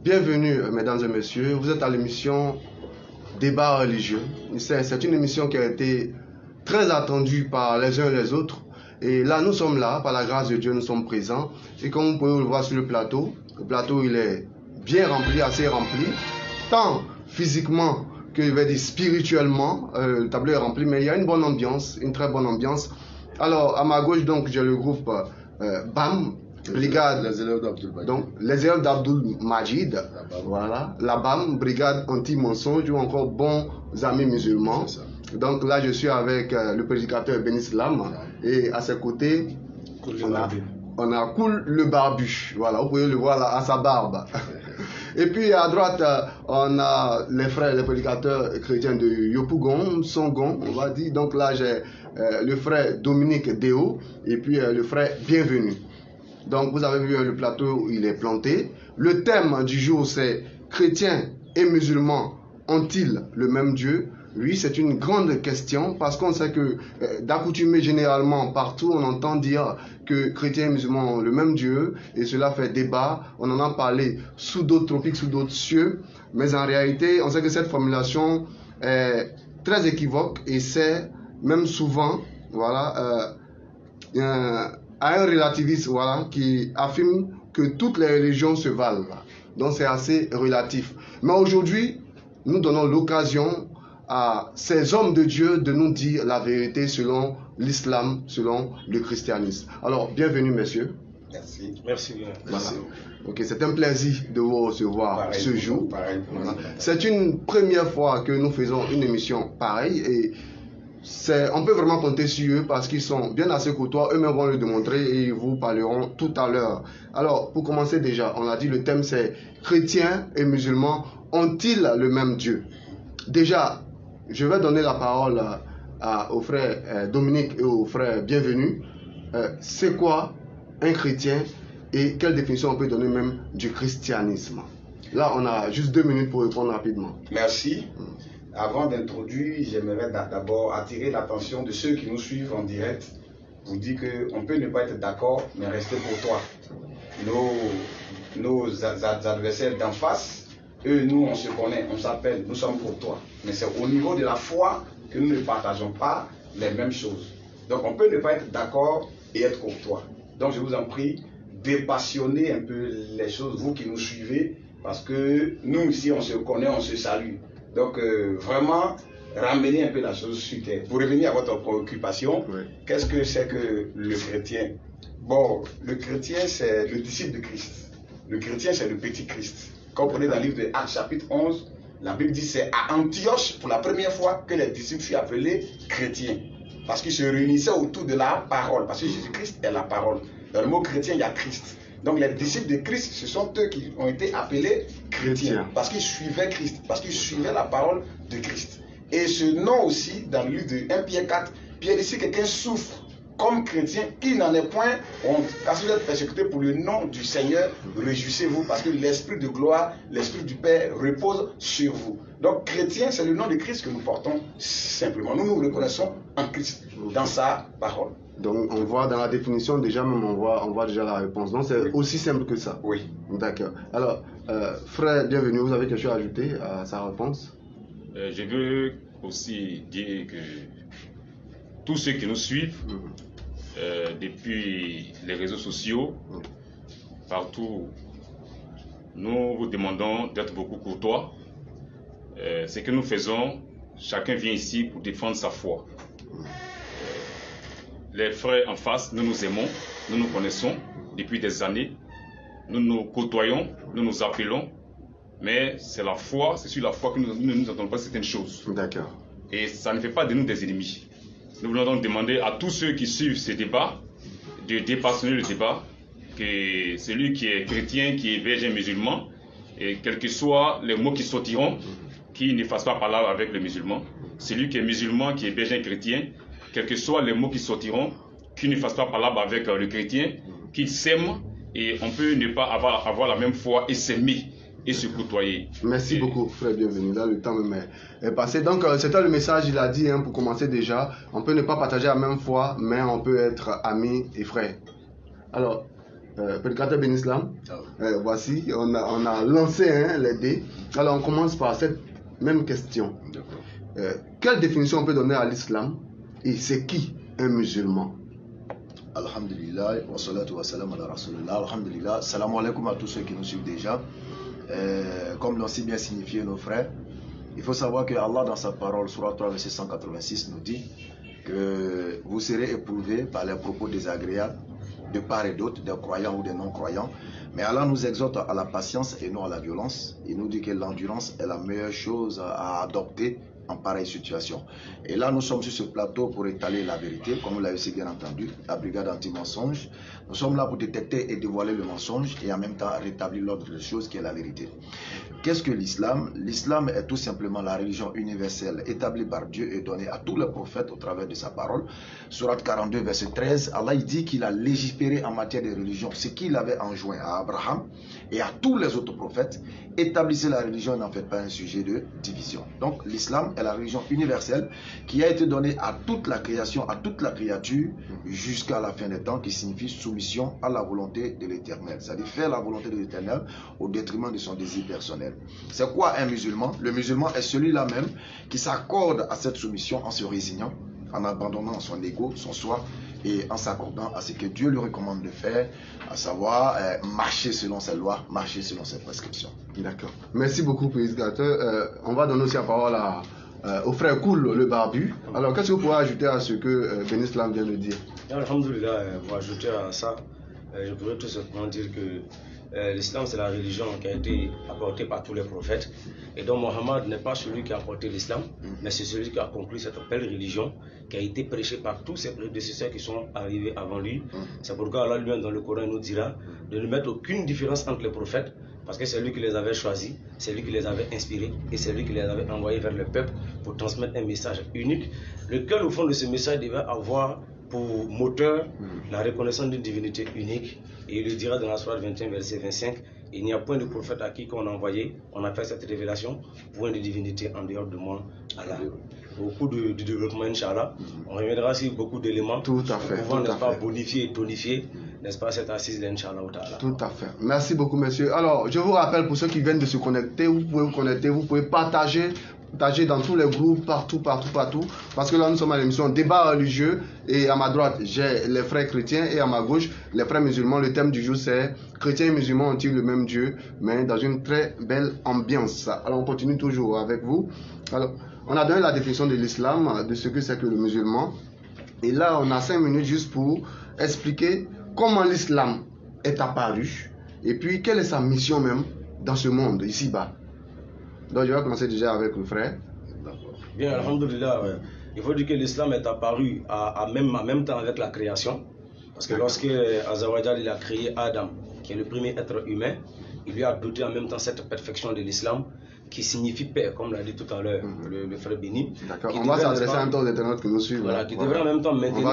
Bienvenue, mesdames et messieurs. Vous êtes à l'émission Débat religieux. C'est une émission qui a été très attendue par les uns et les autres. Et là, nous sommes là, par la grâce de Dieu, nous sommes présents. Et comme vous pouvez le voir sur le plateau il est bien rempli, assez rempli, tant physiquement que, je vais dire, spirituellement. Le tableau est rempli, mais il y a une bonne ambiance, une très bonne ambiance. Alors, à ma gauche, donc, j'ai le groupe BAM, Brigade, les élèves d'Abdul Majid, voilà, la BAM, Brigade anti-mensonge, ou encore bons amis musulmans. Donc là, je suis avec le prédicateur Ben Islam, et à ses côtés, on a Koul le barbu, voilà, vous pouvez le voir là, à sa barbe. Et puis à droite, on a les frères, les prédicateurs chrétiens de Yopougon, Songon, on va dire. Donc là, j'ai le frère Dominique Déo, et puis le frère Bienvenu. Donc vous avez vu le plateau, il est planté. Le thème du jour, c'est chrétiens et musulmans ont-ils le même Dieu? Oui, c'est une grande question parce qu'on sait que d'accoutumé généralement partout, on entend dire que chrétiens et musulmans ont le même Dieu et cela fait débat. On en a parlé sous d'autres tropiques, sous d'autres cieux, mais en réalité, on sait que cette formulation est très équivoque et c'est même souvent, voilà, à un relativiste, voilà, qui affirme que toutes les religions se valent. Donc c'est assez relatif. Mais aujourd'hui, nous donnons l'occasion à ces hommes de Dieu de nous dire la vérité selon l'islam, selon le christianisme. Alors, bienvenue, messieurs. Merci. Merci bien. Voilà. Ok, c'est un plaisir de vous recevoir ce jour. Voilà. C'est une première fois que nous faisons une émission pareille et on peut vraiment compter sur eux parce qu'ils sont bien assez courtois. Eux-mêmes vont le démontrer et ils vous parleront tout à l'heure. Alors, pour commencer déjà, on a dit le thème c'est chrétiens et musulmans ont-ils le même Dieu? Déjà, je vais donner la parole au frère Dominique et au frère Bienvenu. C'est quoi un chrétien et quelle définition on peut donner même du christianisme? Là, on a juste 2 minutes pour répondre rapidement. Merci. Avant d'introduire, j'aimerais d'abord attirer l'attention de ceux qui nous suivent en direct pour dire qu'on peut ne pas être d'accord, mais rester pour toi. Nos adversaires d'en face, eux, nous, on se connaît, on s'appelle, nous sommes pour toi. Mais c'est au niveau de la foi que nous ne partageons pas les mêmes choses. Donc on peut ne pas être d'accord et être courtois. Donc je vous en prie, dépassionnez un peu les choses, vous qui nous suivez, parce que nous ici, on se connaît, on se salue. Donc vraiment, ramenez un peu la chose sur terre. Pour revenir à votre préoccupation, oui. Qu'est-ce que c'est que le chrétien? Bon, le chrétien, c'est le disciple de Christ. Le chrétien, c'est le petit Christ. Quand vous prenez dans le livre de Actes chapitre 11, la Bible dit que c'est à Antioche, pour la première fois, que les disciples furent appelés chrétiens. Parce qu'ils se réunissaient autour de la parole. Parce que Jésus-Christ est la parole. Dans le mot chrétien, il y a Christ. Donc les disciples de Christ, ce sont eux qui ont été appelés chrétiens. Parce qu'ils suivaient Christ. Parce qu'ils suivaient la parole de Christ. Et ce nom aussi, dans le livre de 1 Pierre 4, Pierre dit si quelqu'un souffre comme chrétien, il n'en est point honte. Car si vous êtes persécuté pour le nom du Seigneur, réjouissez-vous parce que l'esprit de gloire, l'esprit du Père repose sur vous. Donc chrétien, c'est le nom de Christ que nous portons simplement. Nous nous reconnaissons en Christ, dans sa parole. Donc on voit dans la définition déjà même, on voit déjà la réponse. Donc c'est aussi simple que ça. Oui. D'accord. Alors, frère, bienvenue. Vous avez quelque chose à ajouter à sa réponse? Je veux aussi dire que tous ceux qui nous suivent, depuis les réseaux sociaux, partout, nous vous demandons d'être beaucoup courtois. Ce que nous faisons, chacun vient ici pour défendre sa foi. Les frères en face, nous nous aimons, nous nous connaissons depuis des années, nous nous côtoyons, nous nous appelons, mais c'est la foi, c'est sur la foi que nous ne nous entendons pas certaines choses. D'accord. Et ça ne fait pas de nous des ennemis. Nous voulons donc demander à tous ceux qui suivent ce débat de dépassionner le débat, que celui qui est chrétien, qui est verger musulman, et quels que soient les mots qui sortiront, qui ne fassent pas parler avec les musulmans, celui qui est musulman, qui est verger chrétien, quels que soient les mots qui sortiront, qui ne fassent pas parler avec le chrétien, qu'ils s'aiment, et on peut ne pas avoir la même foi et s'aimer et se côtoyer. Merci beaucoup, frère, bienvenue. Là, le temps même est passé. Donc, c'était le message, il a dit, hein, pour commencer déjà, on peut ne pas partager la même foi, mais on peut être amis et frères. Alors, Prédicateur Ben Islam, voici, on a lancé les dés. Alors on commence par cette même question. Quelle définition on peut donner à l'islam et c'est qui un musulman? Alhamdulillah, wa salatu wa salam ala rasulillah. Alhamdulillah, salam alaikum à tous ceux qui nous suivent déjà. Comme l'ont si bien signifié nos frères, il faut savoir que Allah dans sa parole, Surah 3, verset 186, nous dit que vous serez éprouvés par les propos désagréables de part et d'autre, des croyants ou des non-croyants. Mais Allah nous exhorte à la patience et non à la violence. Il nous dit que l'endurance est la meilleure chose à adopter en pareille situation. Et là, nous sommes sur ce plateau pour étaler la vérité, comme vous l'avez si bien entendu, la brigade anti-mensonge. Nous sommes là pour détecter et dévoiler le mensonge et en même temps rétablir l'ordre des choses qui est la vérité. Qu'est-ce que l'islam? L'islam est tout simplement la religion universelle établie par Dieu et donnée à tous les prophètes au travers de sa parole. Surat 42, verset 13, Allah il dit qu'il a légiféré en matière de religion, ce qu'il avait enjoint à Abraham et à tous les autres prophètes. Établissez la religion, n'en faites pas un sujet de division. Donc l'islam est la religion universelle qui a été donnée à toute la création, à toute la créature jusqu'à la fin des temps, qui signifie soumission à la volonté de l'éternel. C'est-à-dire faire la volonté de l'éternel au détriment de son désir personnel. C'est quoi un musulman? Le musulman est celui-là même qui s'accorde à cette soumission en se résignant, en abandonnant son ego, son soi, et en s'accordant à ce que Dieu lui recommande de faire, à savoir marcher selon ses lois, marcher selon ses prescriptions. D'accord. Merci beaucoup, prédicateur. On va donner aussi la parole au frère Koul, le barbu. Alors, qu'est-ce que vous pouvez ajouter à ce que Ben Islam vient de dire? Alhamdulillah, pour ajouter à ça, je pourrais tout simplement dire que l'islam, c'est la religion qui a été apportée par tous les prophètes. Et donc Mohammed n'est pas celui qui a apporté l'islam, mais c'est celui qui a conclu cette belle religion qui a été prêchée par tous ses prédécesseurs qui sont arrivés avant lui. C'est pourquoi Allah lui-même dans le Coran nous dira de ne mettre aucune différence entre les prophètes, parce que c'est lui qui les avait choisis, c'est lui qui les avait inspirés et c'est lui qui les avait envoyés vers le peuple pour transmettre un message unique, lequel au fond de ce message devait avoir pour moteur la reconnaissance d'une divinité unique. Et il le dira dans la sourate 21, verset 25, il n'y a point de prophète à qui qu'on a envoyé, on a fait cette révélation, point de divinité en dehors de moi, Allah. Beaucoup de développement, Inch'Allah. On reviendra sur beaucoup d'éléments. Tout à fait. Pour n'est-ce pas, bonifier et tonifier, n'est-ce pas, cette assise d'Inch'Allah. Tout à fait. Merci beaucoup, monsieur. Alors, je vous rappelle, pour ceux qui viennent de se connecter, vous pouvez vous connecter, vous pouvez partager dans tous les groupes, partout, parce que là nous sommes à l'émission débat religieux et à ma droite j'ai les frères chrétiens et à ma gauche les frères musulmans. Le thème du jour c'est chrétiens et musulmans ont-ils le même Dieu, mais dans une très belle ambiance. Alors on continue toujours avec vous. Alors on a donné la définition de l'islam, de ce que c'est que le musulman, et là on a 5 minutes juste pour expliquer comment l'islam est apparu et puis quelle est sa mission même dans ce monde ici-bas. Donc je vais commencer déjà avec le frère. Bien, alhamdulillah, il faut dire que l'islam est apparu en même temps avec la création. Parce que lorsque Azawajal il a créé Adam, qui est le premier être humain, il lui a doté en même temps cette perfection de l'islam qui signifie paix, comme l'a dit tout à l'heure le frère Béni. D'accord, on va s'adresser en même temps aux internautes qui nous suivent. Voilà, qui devrait en même temps maintenir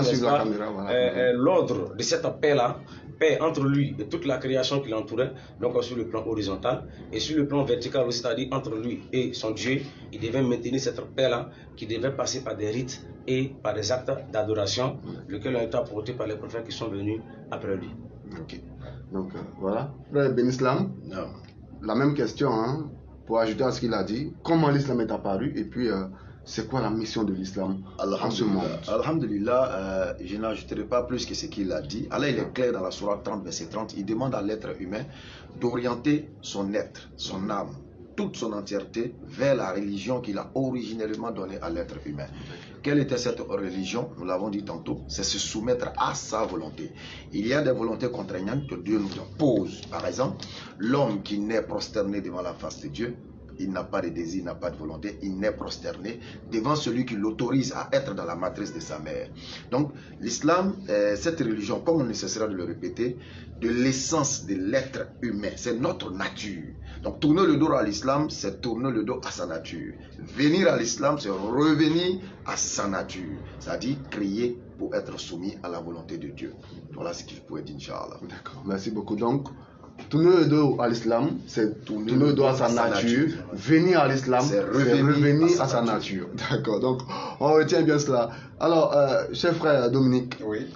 l'ordre de cette paix-là, paix entre lui et toute la création qui l'entourait, donc sur le plan horizontal, et sur le plan vertical aussi, c'est-à-dire entre lui et son Dieu, il devait maintenir cette paix-là qui devait passer par des rites et par des actes d'adoration, lesquels ont été apportés par les prophètes qui sont venus après lui. Ok, donc voilà. Frère Ben Islam, la même question, hein, pour ajouter à ce qu'il a dit, comment l'islam est apparu et puis c'est quoi la mission de l'islam en ce monde? Alhamdulillah, je n'ajouterai pas plus que ce qu'il a dit. Allah il est clair dans la sourate 30, verset 30, il demande à l'être humain d'orienter son être, son âme, toute son entièreté vers la religion qu'il a originellement donnée à l'être humain. Quelle était cette religion? Nous l'avons dit tantôt, c'est se soumettre à sa volonté. Il y a des volontés contraignantes que Dieu nous pose. Par exemple, l'homme qui naît prosterné devant la face de Dieu, il n'a pas de désir, il n'a pas de volonté, il naît prosterné devant celui qui l'autorise à être dans la matrice de sa mère. Donc l'islam, cette religion, comme on ne cessera de le répéter, de l'essence de l'être humain, c'est notre nature. Donc tourner le dos à l'islam, c'est tourner le dos à sa nature. Venir à l'islam, c'est revenir à sa nature, c'est-à-dire créer pour être soumis à la volonté de Dieu. Voilà ce qu'il faut dire, Inch'Allah. D'accord, merci beaucoup. Donc, tourner le dos à l'islam, c'est tourner le dos à sa nature. Venir à l'islam, c'est revenir à sa nature. D'accord, donc on retient bien cela. Alors, cher frère Dominique, oui.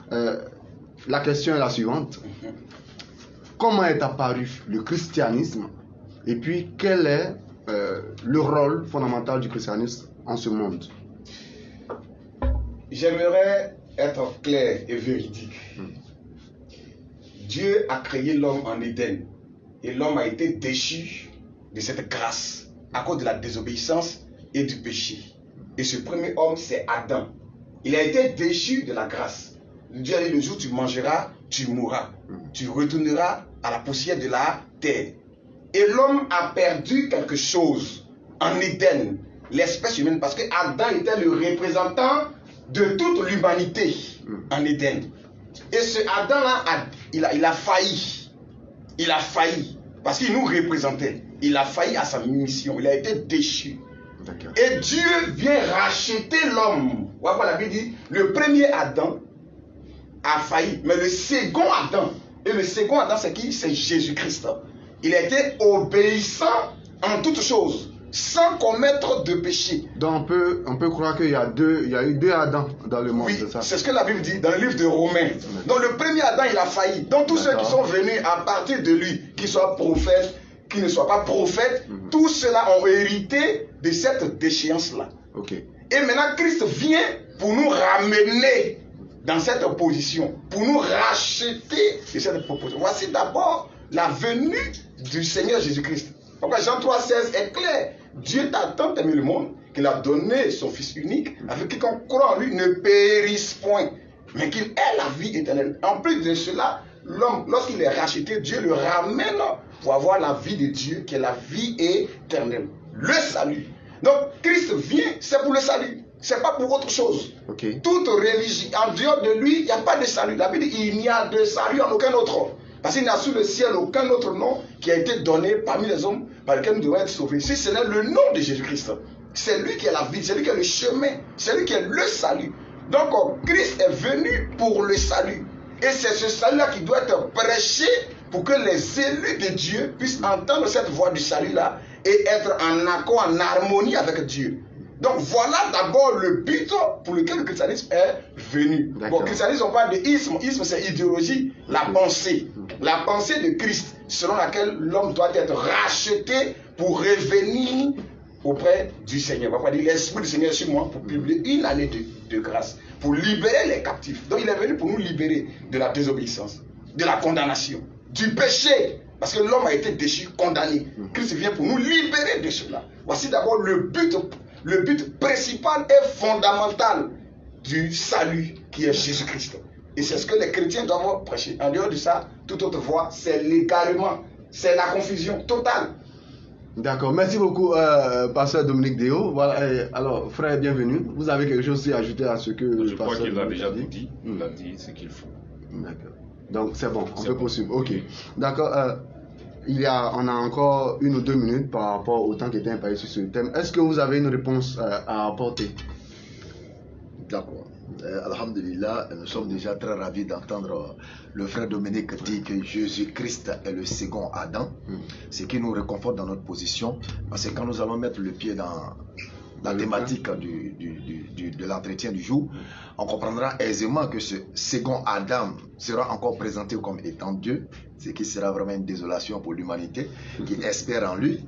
La question est la suivante. comment est apparu le christianisme et puis quel est le rôle fondamental du christianisme en ce monde. J'aimerais être clair et véridique. Dieu a créé l'homme en Éden et l'homme a été déchu de cette grâce à cause de la désobéissance et du péché. Et ce premier homme, c'est Adam. Il a été déchu de la grâce. Dieu a dit, le jour où tu mangeras, tu mourras. Tu retourneras à la poussière de la terre. Et l'homme a perdu quelque chose en Éden, l'espèce humaine, parce que Adam était le représentant de toute l'humanité en Éden. Et ce Adam-là, il a failli. Il a failli. Parce qu'il nous représentait. Il a failli à sa mission. Il a été déchu. Et Dieu vient racheter l'homme. Voilà, la Bible dit, le premier Adam a failli. Mais le second Adam, et le second Adam c'est qui? C'est Jésus-Christ. Il a été obéissant en toutes choses, sans commettre de péché. Donc on peut croire qu'il y a eu deux Adams dans le monde. Oui, c'est ce que la Bible dit dans le livre de Romains. Donc le premier Adam, il a failli. Donc tous ceux qui sont venus à partir de lui, qu'ils soient prophètes, qu'ils ne soient pas prophètes, tous ceux-là ont hérité de cette déchéance-là. Et maintenant, Christ vient pour nous ramener dans cette position, pour nous racheter de cette proposition. Voici d'abord la venue du Seigneur Jésus-Christ. Pourquoi Jean 3,16 est clair. Dieu t'a tant aimé le monde qu'il a donné son Fils unique, avec quiconque croit en lui ne périsse point, mais qu'il ait la vie éternelle. En plus de cela, l'homme, lorsqu'il est racheté, Dieu le ramène pour avoir la vie de Dieu, qui est la vie éternelle. Le salut. Donc, Christ vient, c'est pour le salut. C'est pas pour autre chose. Toute religion, en dehors de lui, il n'y a pas de salut. La Bible dit, il n'y a de salut en aucun autre. Parce qu'il n'y a sous le ciel aucun autre nom qui a été donné parmi les hommes par lequel nous devons être sauvés. Si ce n'est le nom de Jésus-Christ, c'est lui qui est la vie, c'est lui qui est le chemin, c'est lui qui est le salut. Donc Christ est venu pour le salut. Et c'est ce salut-là qui doit être prêché pour que les élus de Dieu puissent entendre cette voix du salut-là et être en accord, en harmonie avec Dieu. Donc voilà d'abord le but pour lequel le christianisme est venu. Bon, le christianisme, on parle de isme. Isme, c'est idéologie, la pensée. La pensée de Christ, selon laquelle l'homme doit être racheté pour revenir auprès du Seigneur. On va dire, l'Esprit du Seigneur est sur moi pour publier une année de grâce, pour libérer les captifs. Donc il est venu pour nous libérer de la désobéissance, de la condamnation, du péché. Parce que l'homme a été déchu, condamné. Christ vient pour nous libérer de cela. Voici d'abord le but principal et fondamental du salut qui est Jésus-Christ. Et c'est ce que les chrétiens doivent prêcher. En dehors de ça, toute autre voie, c'est l'égarement, c'est la confusion totale. D'accord, merci beaucoup, pasteur Dominique Déo. Voilà, alors, frère, bienvenue. Vous avez quelque chose à ajouter à ce que je crois qu'il a déjà dit. Il a dit ce qu'il faut. D'accord. Donc, c'est bon, on peut poursuivre. Ok. D'accord. On a encore 1 ou 2 minutes par rapport au temps qui était imparti sur ce thème. Est-ce que vous avez une réponse à apporter? D'accord. Alhamdulillah, nous sommes déjà très ravis d'entendre le frère Dominique dire que Jésus-Christ est le second Adam, ce qui nous réconforte dans notre position, parce que quand nous allons mettre le pied dans la thématique de l'entretien du jour, on comprendra aisément que ce second Adam sera encore présenté comme étant Dieu, ce qui sera vraiment une désolation pour l'humanité qui espère en lui.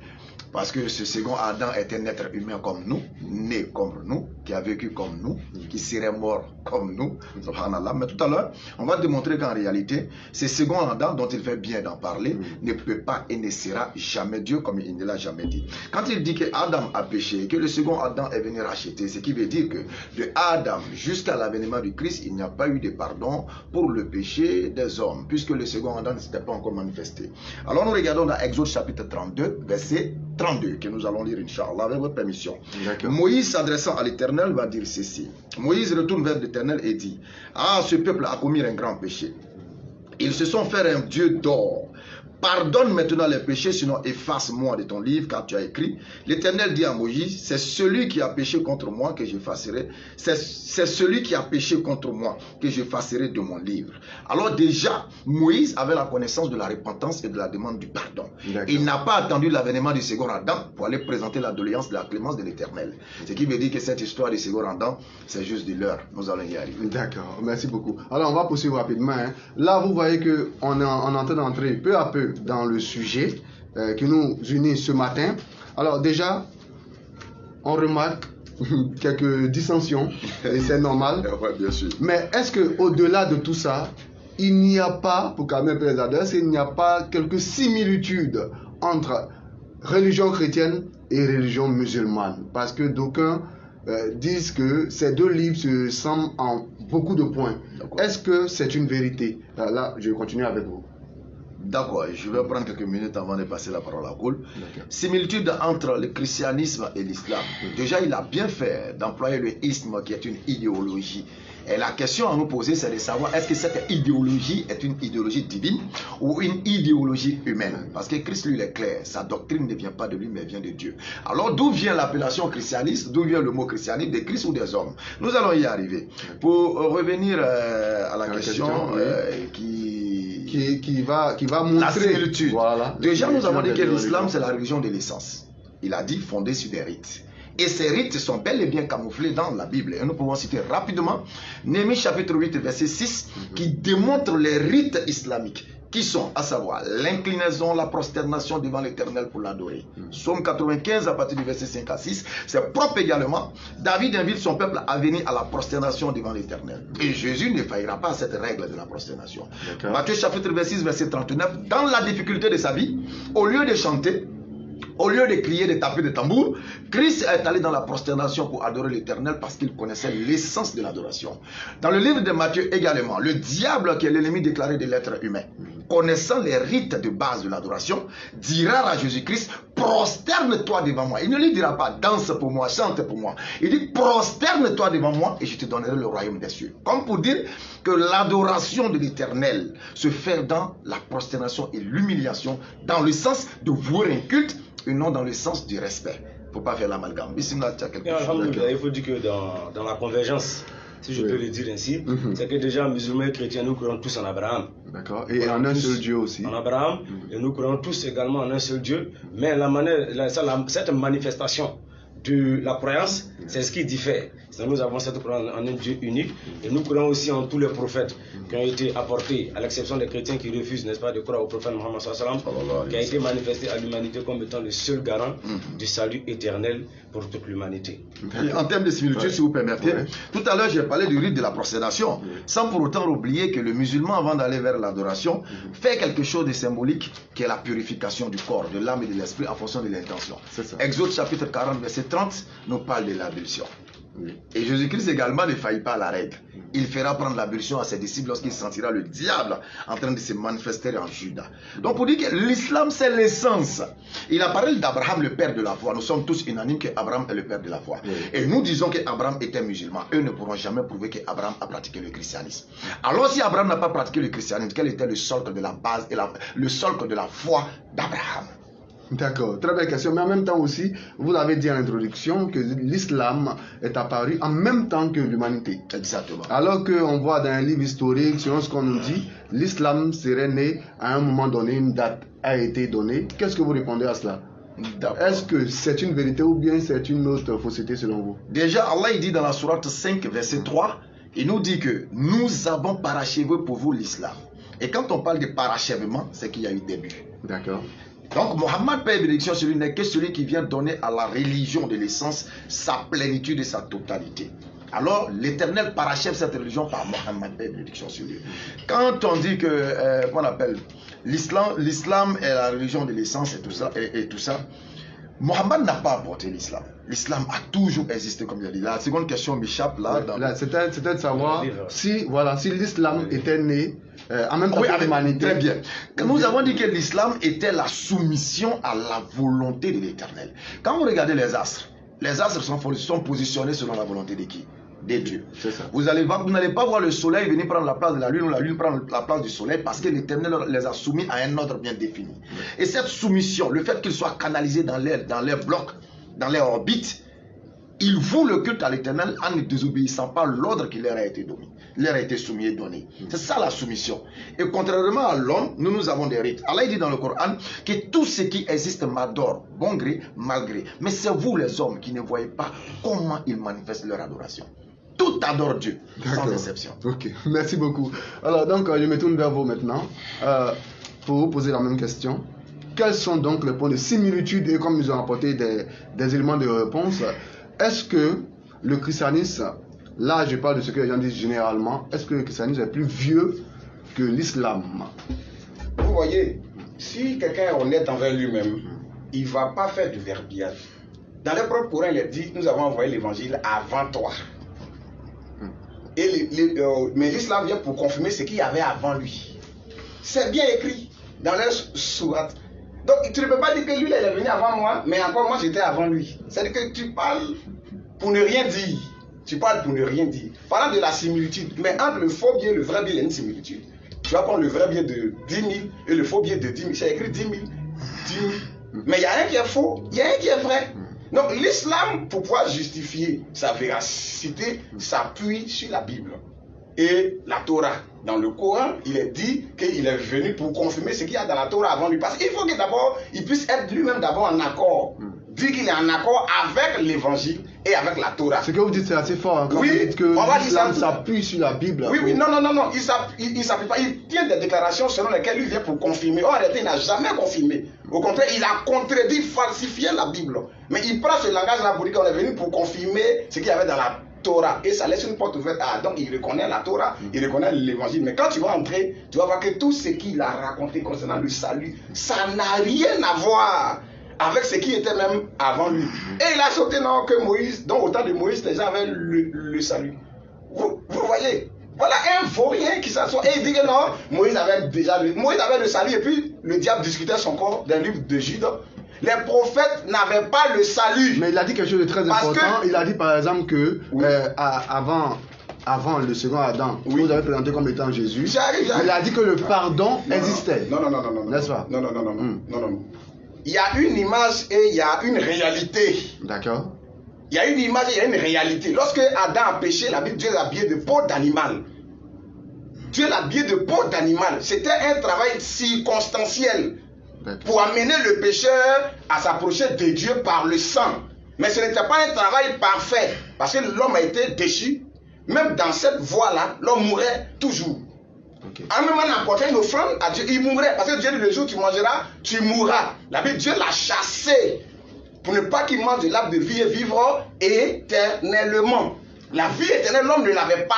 Parce que ce second Adam est un être humain comme nous, né comme nous, qui a vécu comme nous, qui serait mort comme nous, subhanallah. Mais tout à l'heure, on va démontrer qu'en réalité, ce second Adam, dont il fait bien d'en parler, ne peut pas et ne sera jamais Dieu, comme il ne l'a jamais dit. Quand il dit que Adam a péché et que le second Adam est venu racheter, ce qui veut dire que de Adam jusqu'à l'avènement du Christ, il n'y a pas eu de pardon pour le péché des hommes, puisque le second Adam ne s'était pas encore manifesté. Alors nous regardons dans Exode chapitre 32, verset 32, que nous allons lire, Inch'Allah, avec votre permission. Moïse, s'adressant à l'Éternel, va dire ceci. Moïse retourne vers l'Éternel et dit, « Ah, ce peuple a commis un grand péché. Ils se sont fait un dieu d'or pardonne maintenant les péchés, sinon efface-moi de ton livre, car tu as écrit. L'Éternel dit à Moïse, c'est celui qui a péché contre moi que j'effacerai. C'est celui qui a péché contre moi que j'effacerai de mon livre. Alors déjà, Moïse avait la connaissance de la repentance et de la demande du pardon. Il n'a pas attendu l'avènement du second Adam pour aller présenter la doléance de la clémence de l'Éternel. Ce qui veut dire que cette histoire du second Adam, c'est juste de l'heure. Nous allons y arriver. D'accord, merci beaucoup. Alors on va poursuivre rapidement. Hein. Là, vous voyez qu'on est en train d'entrer peu à peu dans le sujet qui nous unit ce matin. Alors déjà, on remarque quelques dissensions, et c'est normal. Ouais, bien sûr. Mais est-ce qu'au-delà de tout ça, il n'y a pas, pour calmer les adresses, il n'y a pas quelques similitudes entre religion chrétienne et religion musulmane? Parce que d'aucuns disent que ces deux livres se ressemblent en beaucoup de points. Est-ce que c'est une vérité? Là, je vais continuer avec vous. D'accord, je vais prendre quelques minutes avant de passer la parole à Koul. Similitude entre le christianisme et l'islam. Déjà, il a bien fait d'employer le isme qui est une idéologie. Et la question à nous poser, c'est de savoir est-ce que cette idéologie est une idéologie divine ou une idéologie humaine? Parce que Christ, lui, il est clair. Sa doctrine ne vient pas de lui, mais vient de Dieu. Alors, d'où vient l'appellation christianisme? D'où vient le mot christianisme? Des Christ ou des hommes? Nous allons y arriver. Pour revenir à la question qui va montrer la similitude. Voilà. Déjà, nous avons dit que l'islam, c'est la religion de l'essence. Il a dit fondée sur des rites. Et ces rites sont bel et bien camouflés dans la Bible. Et nous pouvons citer rapidement Néhémie chapitre 8, verset 6, qui démontre les rites islamiques, qui sont, à savoir, l'inclinaison, la prosternation devant l'Éternel pour l'adorer. Psaume 95, à partir du verset 5 à 6, c'est propre également. David invite son peuple à venir à la prosternation devant l'Éternel. Et Jésus ne faillira pas à cette règle de la prosternation. Matthieu chapitre 26, verset 39, dans la difficulté de sa vie, au lieu de chanter, au lieu de crier, de taper des tambours, Christ est allé dans la prosternation pour adorer l'Éternel parce qu'il connaissait l'essence de l'adoration. Dans le livre de Matthieu également, le diable, qui est l'ennemi déclaré de l'être humain, connaissant les rites de base de l'adoration, dira à Jésus-Christ, prosterne-toi devant moi. Il ne lui dira pas, danse pour moi, chante pour moi. Il dit, prosterne-toi devant moi et je te donnerai le royaume des cieux. Comme pour dire que l'adoration de l'Éternel se fait dans la prosternation et l'humiliation, dans le sens de vouer un culte, et non dans le sens du respect. Il ne faut pas faire l'amalgame. Bismillah, tu as quelque chose. Il faut dire que dans la convergence, si je peux le dire ainsi, c'est que déjà, musulmans et chrétiens, nous croyons tous en Abraham. D'accord. Et en un seul Dieu aussi. En Abraham, et nous croyons tous également en un seul Dieu. Mais cette manifestation de la croyance, c'est ce qui diffère. Nous avons cette croyance en un Dieu unique et nous croyons aussi en tous les prophètes qui ont été apportés, à l'exception des chrétiens qui refusent, n'est-ce pas, de croire au prophète Mohammed sallallahu alayhi wa sallam, qui a été manifesté à l'humanité comme étant le seul garant du salut éternel pour toute l'humanité. En termes de similitude, si vous permettez, tout à l'heure j'ai parlé du rite de la prosternation, sans pour autant oublier que le musulman, avant d'aller vers l'adoration, fait quelque chose de symbolique qui est la purification du corps, de l'âme et de l'esprit en fonction de l'intention. Exode chapitre 40, verset 30 nous parle de l'ablution. Et Jésus-Christ également ne faillit pas à la règle. Il fera prendre l'ablution à ses disciples lorsqu'il sentira le diable en train de se manifester en Juda. Donc pour dire que l'islam c'est l'essence. Il a parlé d'Abraham, le père de la foi. Nous sommes tous unanimes qu'Abraham est le père de la foi. Et nous disons qu'Abraham était musulman. Eux ne pourront jamais prouver qu'Abraham a pratiqué le christianisme. Alors si Abraham n'a pas pratiqué le christianisme, quel était le socle de la base et le socle de la foi d'Abraham? D'accord, très belle question. Mais en même temps aussi, vous avez dit en introduction que l'islam est apparu en même temps que l'humanité. Exactement. Alors qu'on voit dans un livre historique, selon ce qu'on nous dit, l'islam serait né à un moment donné, une date a été donnée. Qu'est-ce que vous répondez à cela? Est-ce que c'est une vérité ou bien c'est une autre fausseté selon vous? Déjà, Allah il dit dans la sourate 5, verset 3, il nous dit que nous avons parachevé pour vous l'islam. Et quand on parle de parachèvement, c'est qu'il y a eu début. D'accord. Donc Mohammed, paix et bénédiction sur lui, n'est que celui qui vient donner à la religion de l'essence sa plénitude et sa totalité. Alors l'Éternel parachève cette religion par Mohammed, paix et bénédiction sur lui. Quand on dit que, qu'on appelle l'islam est la religion de l'essence et tout ça, Mohammed n'a pas apporté l'islam. L'islam a toujours existé, comme il a dit. La seconde question m'échappe là. C'était de savoir si l'islam était né en même temps que l'humanité. Très bien. Nous avons dit que l'islam était la soumission à la volonté de l'Éternel. Quand vous regardez les astres sont positionnés selon la volonté de qui? des dieux. C'est ça. Vous n'allez pas voir le soleil venir prendre la place de la lune ou la lune prendre la place du soleil parce que l'Éternel les a soumis à un ordre bien défini. Et cette soumission, le fait qu'ils soient canalisés dans leur bloc, dans leur orbite, ils vouent le culte à l'Éternel en ne désobéissant pas l'ordre qui leur a été donné, leur a été soumis et donné. C'est ça la soumission. Et contrairement à l'homme, nous avons des rites. Allah dit dans le Coran que tout ce qui existe m'adore, bon gré, mal gré. Mais c'est vous les hommes qui ne voyez pas comment ils manifestent leur adoration. Tout adore Dieu, sans exception. Ok, merci beaucoup. Alors donc, je me tourne vers vous maintenant pour vous poser la même question. Quels sont donc les points de similitude et comme nous avons apporté des éléments de réponse, est-ce que le christianisme, là je parle de ce que les gens disent généralement, est-ce que le christianisme est plus vieux que l'islam? Vous voyez, si quelqu'un est honnête envers lui-même, il ne va pas faire du verbiage. Dans le propre Coran, il est dit, nous avons envoyé l'évangile avant toi. Mais l'islam vient pour confirmer ce qu'il y avait avant lui. C'est bien écrit dans leur sourate. Donc tu ne peux pas dire que lui il est venu avant moi, mais encore moi j'étais avant lui. C'est-à-dire que tu parles pour ne rien dire. Tu parles pour ne rien dire. Parlant de la similitude, mais entre le faux biais et le vrai biais, il y a une similitude. Tu vas prendre le vrai biais de 10 000 et le faux biais de 10 000. C'est écrit 10 000, 10 000. Mais il y a un qui est faux, il y a un qui est vrai. Donc l'islam, pour pouvoir justifier sa véracité, s'appuie sur la Bible et la Torah. Dans le Coran, il est dit qu'il est venu pour confirmer ce qu'il y a dans la Torah avant lui. Parce qu'il faut que d'abord, il puisse être lui-même d'abord en accord. Dire qu'il est en accord avec l'évangile et avec la Torah. Ce que vous dites, c'est assez fort. Hein, quand oui, vous dites que l'islam s'appuie sur la Bible. Oui, oui, non, il s'appuie pas. Il tient des déclarations selon lesquelles lui vient pour confirmer. En réalité, il n'a jamais confirmé. Au contraire, il a contredit, falsifié la Bible. Mais il prend ce langage-là pour dire qu'on est venu pour confirmer ce qu'il y avait dans la Torah. Et ça laisse une porte ouverte. Ah, donc il reconnaît la Torah, il reconnaît l'évangile. Mais quand tu vas entrer, tu vas voir que tout ce qu'il a raconté concernant le salut, ça n'a rien à voir avec ce qui était même avant lui. Et il a sauté non que Moïse, donc au temps de Moïse, les gens avaient le salut. Vous voyez, voilà un vaurien qui s'assoit et il dit que non, Moïse avait le salut et puis le diable discutait son corps d'un livre de Jude. Les prophètes n'avaient pas le salut. Mais il a dit quelque chose de très important. Il a dit par exemple que avant le second Adam, vous avez présenté comme étant Jésus. Il a dit que le pardon existait. Non. N'est-ce pas? Non. Il y a une image et il y a une réalité. D'accord. Il y a une image et il y a une réalité. Lorsque Adam a péché, la Bible, Dieu l'a habillé de peau d'animal. Dieu l'a habillé de peau d'animal. C'était un travail circonstanciel pour amener le pécheur à s'approcher de Dieu par le sang. Mais ce n'était pas un travail parfait. Parce que l'homme a été déchu. Même dans cette voie-là, l'homme mourrait toujours. En même temps, apporter une offrande à Dieu, il mourrait. Parce que Dieu dit le jour où tu mangeras, tu mourras. La Bible, Dieu l'a chassé pour ne pas qu'il mange de l'arbre de vie et vivre éternellement. La vie éternelle, l'homme ne l'avait pas.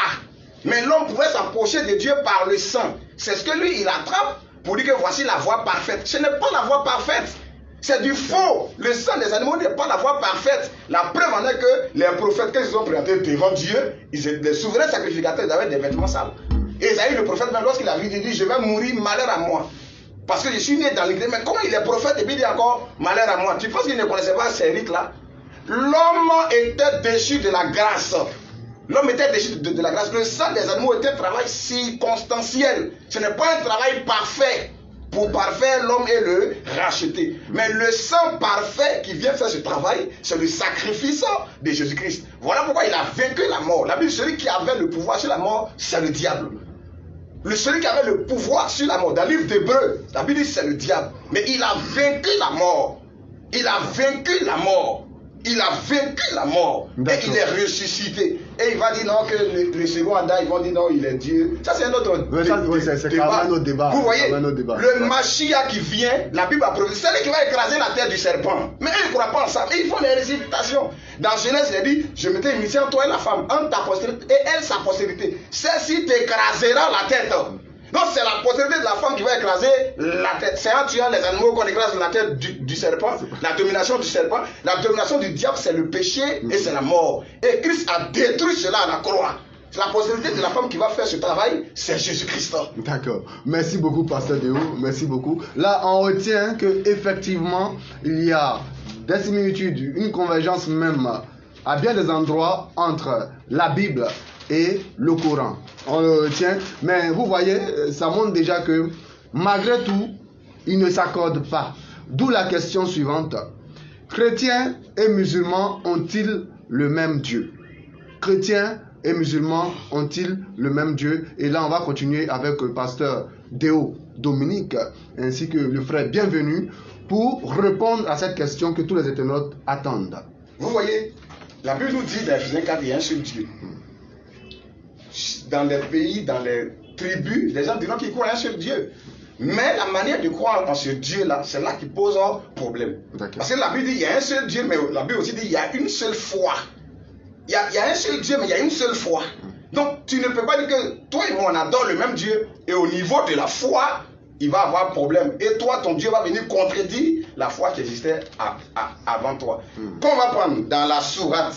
Mais l'homme pouvait s'approcher de Dieu par le sang. C'est ce que lui, il attrape pour dire que voici la voie parfaite. Ce n'est pas la voie parfaite. C'est du faux. Le sang des animaux n'est pas la voie parfaite. La preuve en est que les prophètes, quand ils sont présentés devant Dieu, les souverains sacrificateurs, ils avaient des vêtements sales. Et Isaïe, le prophète, même lorsqu'il a vu, il dit, je vais mourir, malheur à moi. Parce que je suis né dans l'église. Mais comment il est prophète et puis il dit encore, malheur à moi? Tu penses qu'il ne connaissait pas ces rites-là? L'homme était déchu de la grâce. L'homme était déchu de la grâce. Le sang des animaux était un travail circonstanciel. Ce n'est pas un travail parfait. Pour parfaire l'homme et le racheter. Mais le sang parfait qui vient faire ce travail, c'est le sacrifice de Jésus-Christ. Voilà pourquoi il a vaincu la mort. La Bible, celui qui avait le pouvoir sur la mort, c'est le diable. Celui qui avait le pouvoir sur la mort, dans le livre d'Hébreux, la Bible dit c'est le diable. Mais il a vaincu la mort. Il a vaincu la mort. Il a vaincu la mort. Et il est ressuscité. Et il va dire non, que le second Adam, ils vont dire non, il est Dieu. Ça, c'est un autre débat. Vous voyez, le Mashiach qui vient, la Bible a prévu, c'est lui qui va écraser la tête du serpent. Mais eux, ils ne croient pas en ça. Mais ils font des récitations. Dans Genèse, il a dit, je m'étais initié en toi et la femme, entre ta postérité et elle, sa postérité. Celle-ci t'écrasera la tête. Donc c'est la postérité de la femme qui va écraser la tête. C'est en tuant les animaux qu'on écrase la tête du serpent. La domination du serpent. La domination du diable, c'est le péché et c'est la mort. Et Christ a détruit cela à la croix. C'est la postérité de la femme qui va faire ce travail, c'est Jésus-Christ. D'accord. Merci beaucoup, Pasteur Déo. Merci beaucoup. Là, on retient qu'effectivement, il y a des similitudes, une convergence même à bien des endroits entre la Bible et le Coran. On le retient, mais vous voyez, ça montre déjà que malgré tout, ils ne s'accordent pas. D'où la question suivante. Chrétiens et musulmans ont-ils le même Dieu? Chrétiens et musulmans ont-ils le même Dieu? Et là, on va continuer avec le pasteur Déo Dominique ainsi que le frère Bienvenu pour répondre à cette question que tous les internautes attendent. Vous voyez, la Bible nous dit dans Ephésiens 4, il y a un seul Dieu. Dans les pays, dans les tribus, les gens diront qu'ils croient à un seul Dieu. Mais la manière de croire en ce Dieu-là, c'est là qui pose un problème. Parce que la Bible dit qu'il y a un seul Dieu, mais la Bible aussi dit qu'il y a une seule foi. Il y a un seul Dieu, mais il y a une seule foi. Donc, tu ne peux pas dire que toi et moi, on adore le même Dieu, et au niveau de la foi, il va avoir problème. Et toi, ton Dieu va venir contredire la foi qui existait avant toi. Quand on va prendre dans la sourate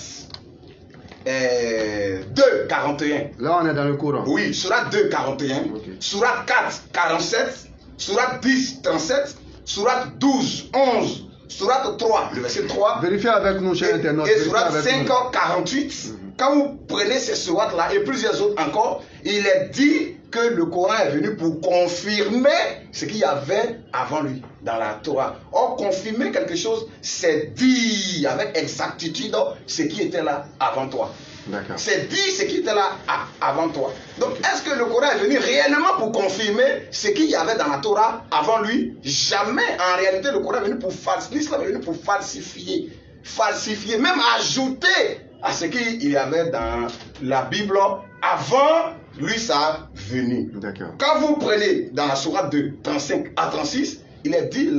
2, 41. Là, on est dans le Coran. Oui, sourate 2, 41. Okay. Sourate 4, 47. Sourate 10, 37. Sourate 12, 11. Sourate 3, le verset 3. Vérifiez avec nous, chers internautes. Et sourate 5, 48. Quand vous prenez ces sourates-là et plusieurs autres encore, il est dit que le Coran est venu pour confirmer ce qu'il y avait avant lui dans la Torah. Or, confirmer quelque chose, c'est dire avec exactitude ce qui était là avant toi. C'est dire ce qui était là avant toi. Donc, est-ce que le Coran est venu réellement pour confirmer ce qu'il y avait dans la Torah avant lui? Jamais. En réalité, le Coran est venu pour falsifier. L'islam est venu pour falsifier. Falsifier, même ajouter à ce qu'il y avait dans la Bible avant lui sa venue. Quand vous prenez dans la sourate de 35 à 36, il est dit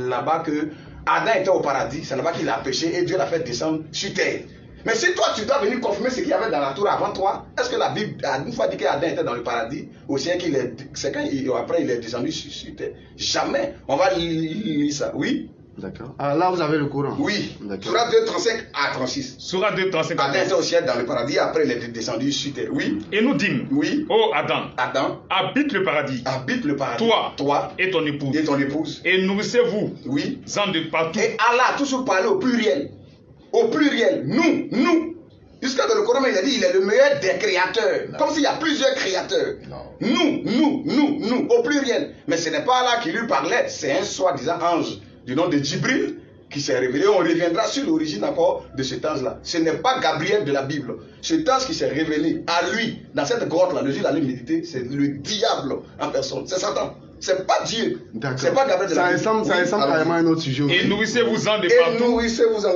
là-bas que Adam était au paradis, c'est là-bas qu'il a péché et Dieu l'a fait descendre sur terre. Mais si toi tu dois venir confirmer ce qu'il y avait dans la Torah avant toi, est-ce que la Bible a une fois dit qu'Adam était dans le paradis, ou c'est quand après il est descendu sur terre? Jamais. On va lire ça. Oui. D'accord. Alors là, vous avez le Coran. Oui. Sourate 2, 35 à 36. Sourate 2, 35 à 36. Adam était au ciel dans le paradis, après il est descendu sur terre. Oui. Et nous dîmes. Oui. Oh Adam. Adam. Habite le paradis. Habite le paradis. Toi. Et ton épouse. Et ton épouse. Et nourrissez-vous. Oui. En de partout. Et Allah, toujours parler au pluriel. Au pluriel. Nous. Jusqu'à dans le Coran, il a dit il est le meilleur des créateurs. Non. Comme s'il y a plusieurs créateurs. Non. Nous, au pluriel. Mais ce n'est pas Allah qui lui parlait, c'est un soi-disant ange du nom de Djibril qui s'est révélé. On reviendra sur l'origine encore de cet ange-là. Ce n'est pas Gabriel de la Bible. Cet ange qui s'est révélé à lui, dans cette grotte-là, le jour d'aller méditer, c'est le diable en personne. C'est Satan. C'est pas Dieu. C'est pas Gabriel de la Bible. Ça ressemble carrément à un autre sujet. Et nourrissez-vous-en de partout.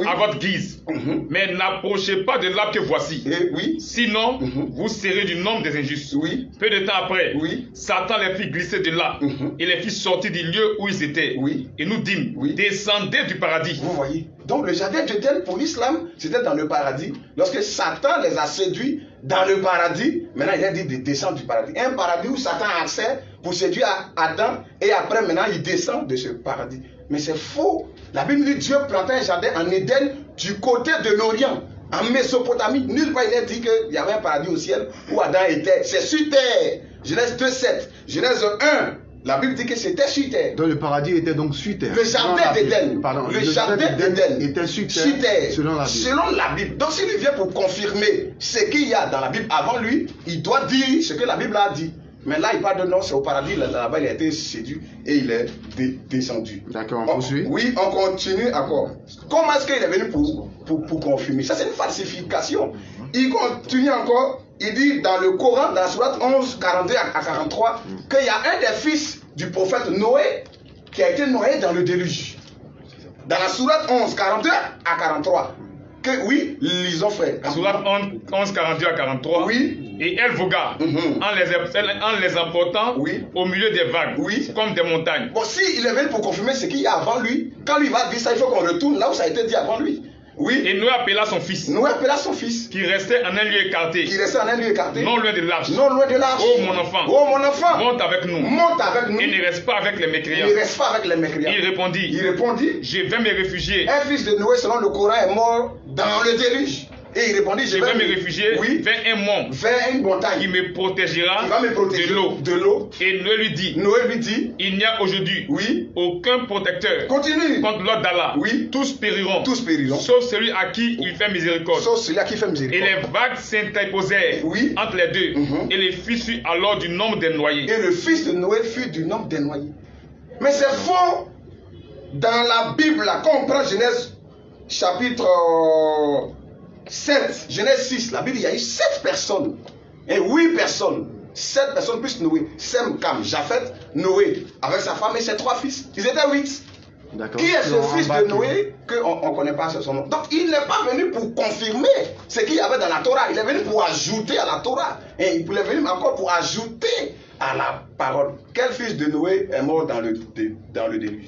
À votre guise. Mais n'approchez pas de l'arbre que voici. Oui. Sinon, vous serez du nombre des injustes. Oui. Peu de temps après, oui. Satan les fit glisser de là. Et les fit sortir du lieu où ils étaient. Oui. Et nous dîmes, descendez du paradis. Vous voyez. Donc le jardin d'Éden pour l'islam, c'était dans le paradis. Lorsque Satan les a séduits dans le paradis, maintenant il a dit de descendre du paradis. Un paradis où Satan a accès pour séduire Adam et après maintenant il descend de ce paradis. Mais c'est faux. La Bible dit Dieu plantait un jardin en Éden du côté de l'Orient, en Mésopotamie. Nulle part il est dit qu'il y avait un paradis au ciel où Adam était. C'est sur terre. Genèse 2:7. Genèse 1. La Bible dit que c'était sur terre. Donc le paradis était donc sur terre. Le jardin d'Éden. Le jardin d'Éden était sur terre. Selon la Bible. Donc s'il vient pour confirmer ce qu'il y a dans la Bible avant lui, il doit dire ce que la Bible a dit. Mais là, il parle de non, c'est au paradis, là-bas, il a été séduit et il est descendu. D'accord, on poursuit. Oui, on continue encore. Comment est-ce qu'il est venu pour confirmer? Ça, c'est une falsification. Il continue encore. Il dit dans le Coran, dans la sourate 11, 42 à 43, qu'il y a un des fils du prophète Noé qui a été noyé dans le déluge. Dans la sourate 11, 42 à 43. Que, oui, lisons frère. Sourate 11, 42 à 43. Oui. Et elle vogua en les emportant au milieu des vagues, comme des montagnes. Bon, s'il est venu pour confirmer ce qu'il y a avant lui, quand lui va dire ça, il faut qu'on retourne là où ça a été dit avant lui. Oui. Et Noé appela son fils. Qui restait en un lieu écarté. Non loin de l'arche. Oh mon enfant. Monte avec nous. Et ne reste pas avec les mécréants. Il répondit. Je vais me réfugier. Un fils de Noé, selon le Coran, est mort dans le déluge. Et il répondit, je vais me réfugier vers un mont, vers une montagne qui me protégera qui va me protéger de l'eau. Et Noé lui dit, il n'y a aujourd'hui aucun protecteur continue contre l'ordre d'Allah. Tous périront, sauf celui à qui il fait miséricorde. Et les vagues s'interposèrent entre les deux, et le fils fut alors du nombre des noyés. Et le fils de Noé fut du nombre des noyés. Mais c'est faux. Dans la Bible, là, quand on prend Genèse chapitre 7, Genèse 6, la Bible, il y a eu 7 personnes. Et 8 personnes. 7 personnes plus Noé. Sem, Cam, Japheth, Noé, avec sa femme et ses 3 fils. Ils étaient 8. Qui est ce fils de Noé qu'on ne connaît pas son nom? Donc il n'est pas venu pour confirmer ce qu'il y avait dans la Torah. Il est venu pour ajouter à la Torah. Et il est venu encore pour ajouter à la parole. Quel fils de Noé est mort dans le déluge?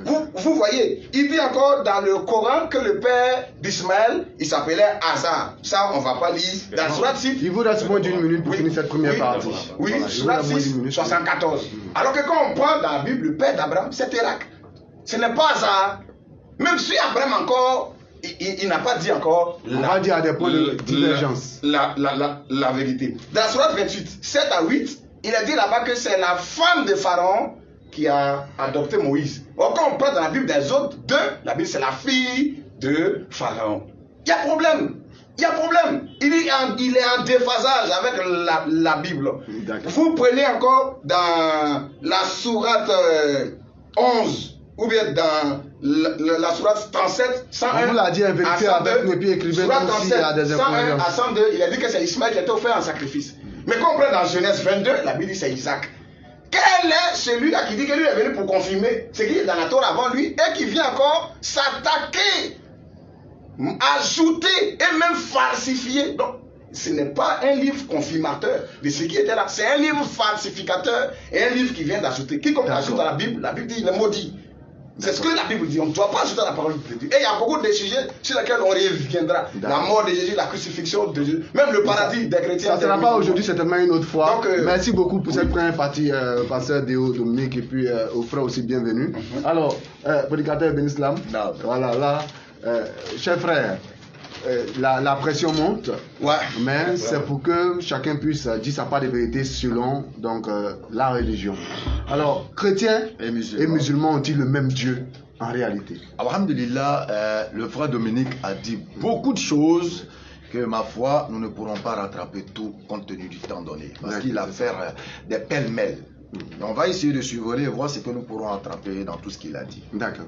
Vous voyez, il dit encore dans le Coran que le père d'Ismaël, il s'appelait Hazar. Ça, on ne va pas lire. Dans le Surat 6. Il vous reste moins d'une minute pour finir cette première partie. Oui, voilà, Surat 6, 74. Alors que quand on prend dans la Bible, le père d'Abraham, c'est Térak. Ce n'est pas Hazar. Même si Abraham encore, il n'a pas dit encore. On va dire à des points de divergence. La vérité. Dans la Surat 28, 7 à 8, il a dit là-bas que c'est la femme de Pharaon qui a adopté Moïse. Or, quand on prend dans la Bible des autres deux, la Bible c'est la fille de Pharaon. Il y a problème. Il y a problème. Il est en déphasage avec la Bible. Vous prenez encore dans la sourate 11 ou bien dans la sourate 37, 101 vous l'a dit en vérité avec nous et puis écrivez aussi à des 101 à 102, il a dit que c'est Ismaël qui a été offert en sacrifice. Mais quand on prend dans Genèse 22, la Bible dit c'est Isaac. Quel est celui-là qui dit que lui est venu pour confirmer ce qui est dans la Torah avant lui et qui vient encore s'attaquer, ajouter et même falsifier? Donc, ce n'est pas un livre confirmateur de ce qui était là. C'est un livre falsificateur et un livre qui vient d'ajouter. Quiconque ajoute dans la Bible dit il est maudit. C'est ce que la Bible dit. On ne doit pas ajouter la parole de Dieu. Et il y a beaucoup de sujets sur lesquels on reviendra. La mort de Jésus, la crucifixion de Jésus, même le paradis des chrétiens. Ça ne sera pas aujourd'hui, certainement une autre fois. Donc, merci beaucoup pour cette première partie, pasteur Déo, Dominique, et puis au frère aussi, bienvenue. Alors, prédicateur Ben Islam, voilà, là, chers frères, la pression monte, mais c'est pour que chacun puisse dire sa part de vérité selon donc, la religion. Alors, chrétiens et musulmans ont-ils le même Dieu en réalité? Alhamdulillah, le frère Dominique a dit beaucoup de choses que, ma foi, nous ne pourrons pas rattraper tout compte tenu du temps donné. Parce qu'il a fait des pêle-mêle. On va essayer de survoler et voir ce que nous pourrons rattraper dans tout ce qu'il a dit. D'accord.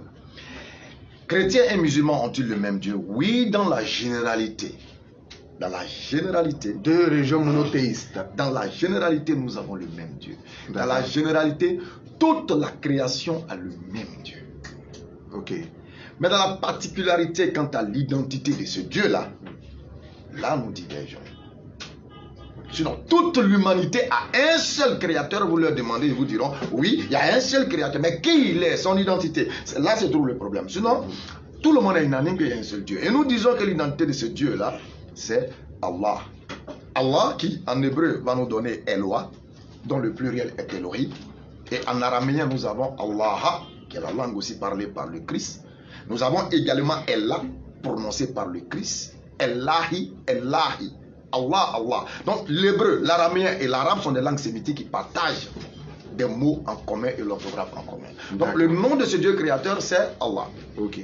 Chrétiens et musulmans ont-ils le même Dieu? Oui, dans la généralité. Dans la généralité. Deux religions monothéistes. Dans la généralité, nous avons le même Dieu. Dans la généralité, toute la création a le même Dieu. Ok. Mais dans la particularité quant à l'identité de ce Dieu-là, là nous divergeons. Sinon, toute l'humanité a un seul créateur, vous leur demandez, ils vous diront, oui, il y a un seul créateur, mais qui il est, son identité, là se trouve le problème. Sinon, tout le monde est unanime qu'il y a un seul Dieu. Et nous disons que l'identité de ce Dieu-là, c'est Allah. Allah qui, en hébreu, va nous donner Eloi, dont le pluriel est Elohim. Et en araméen, nous avons Allah, qui est la langue aussi parlée par le Christ. Nous avons également Allah, prononcé par le Christ. Elahi, Elahi. Allah, Allah. Donc l'hébreu, l'araméen et l'arabe sont des langues sémitiques qui partagent des mots en commun et l'orthographe en commun. Donc le nom de ce Dieu créateur, c'est Allah. Ok.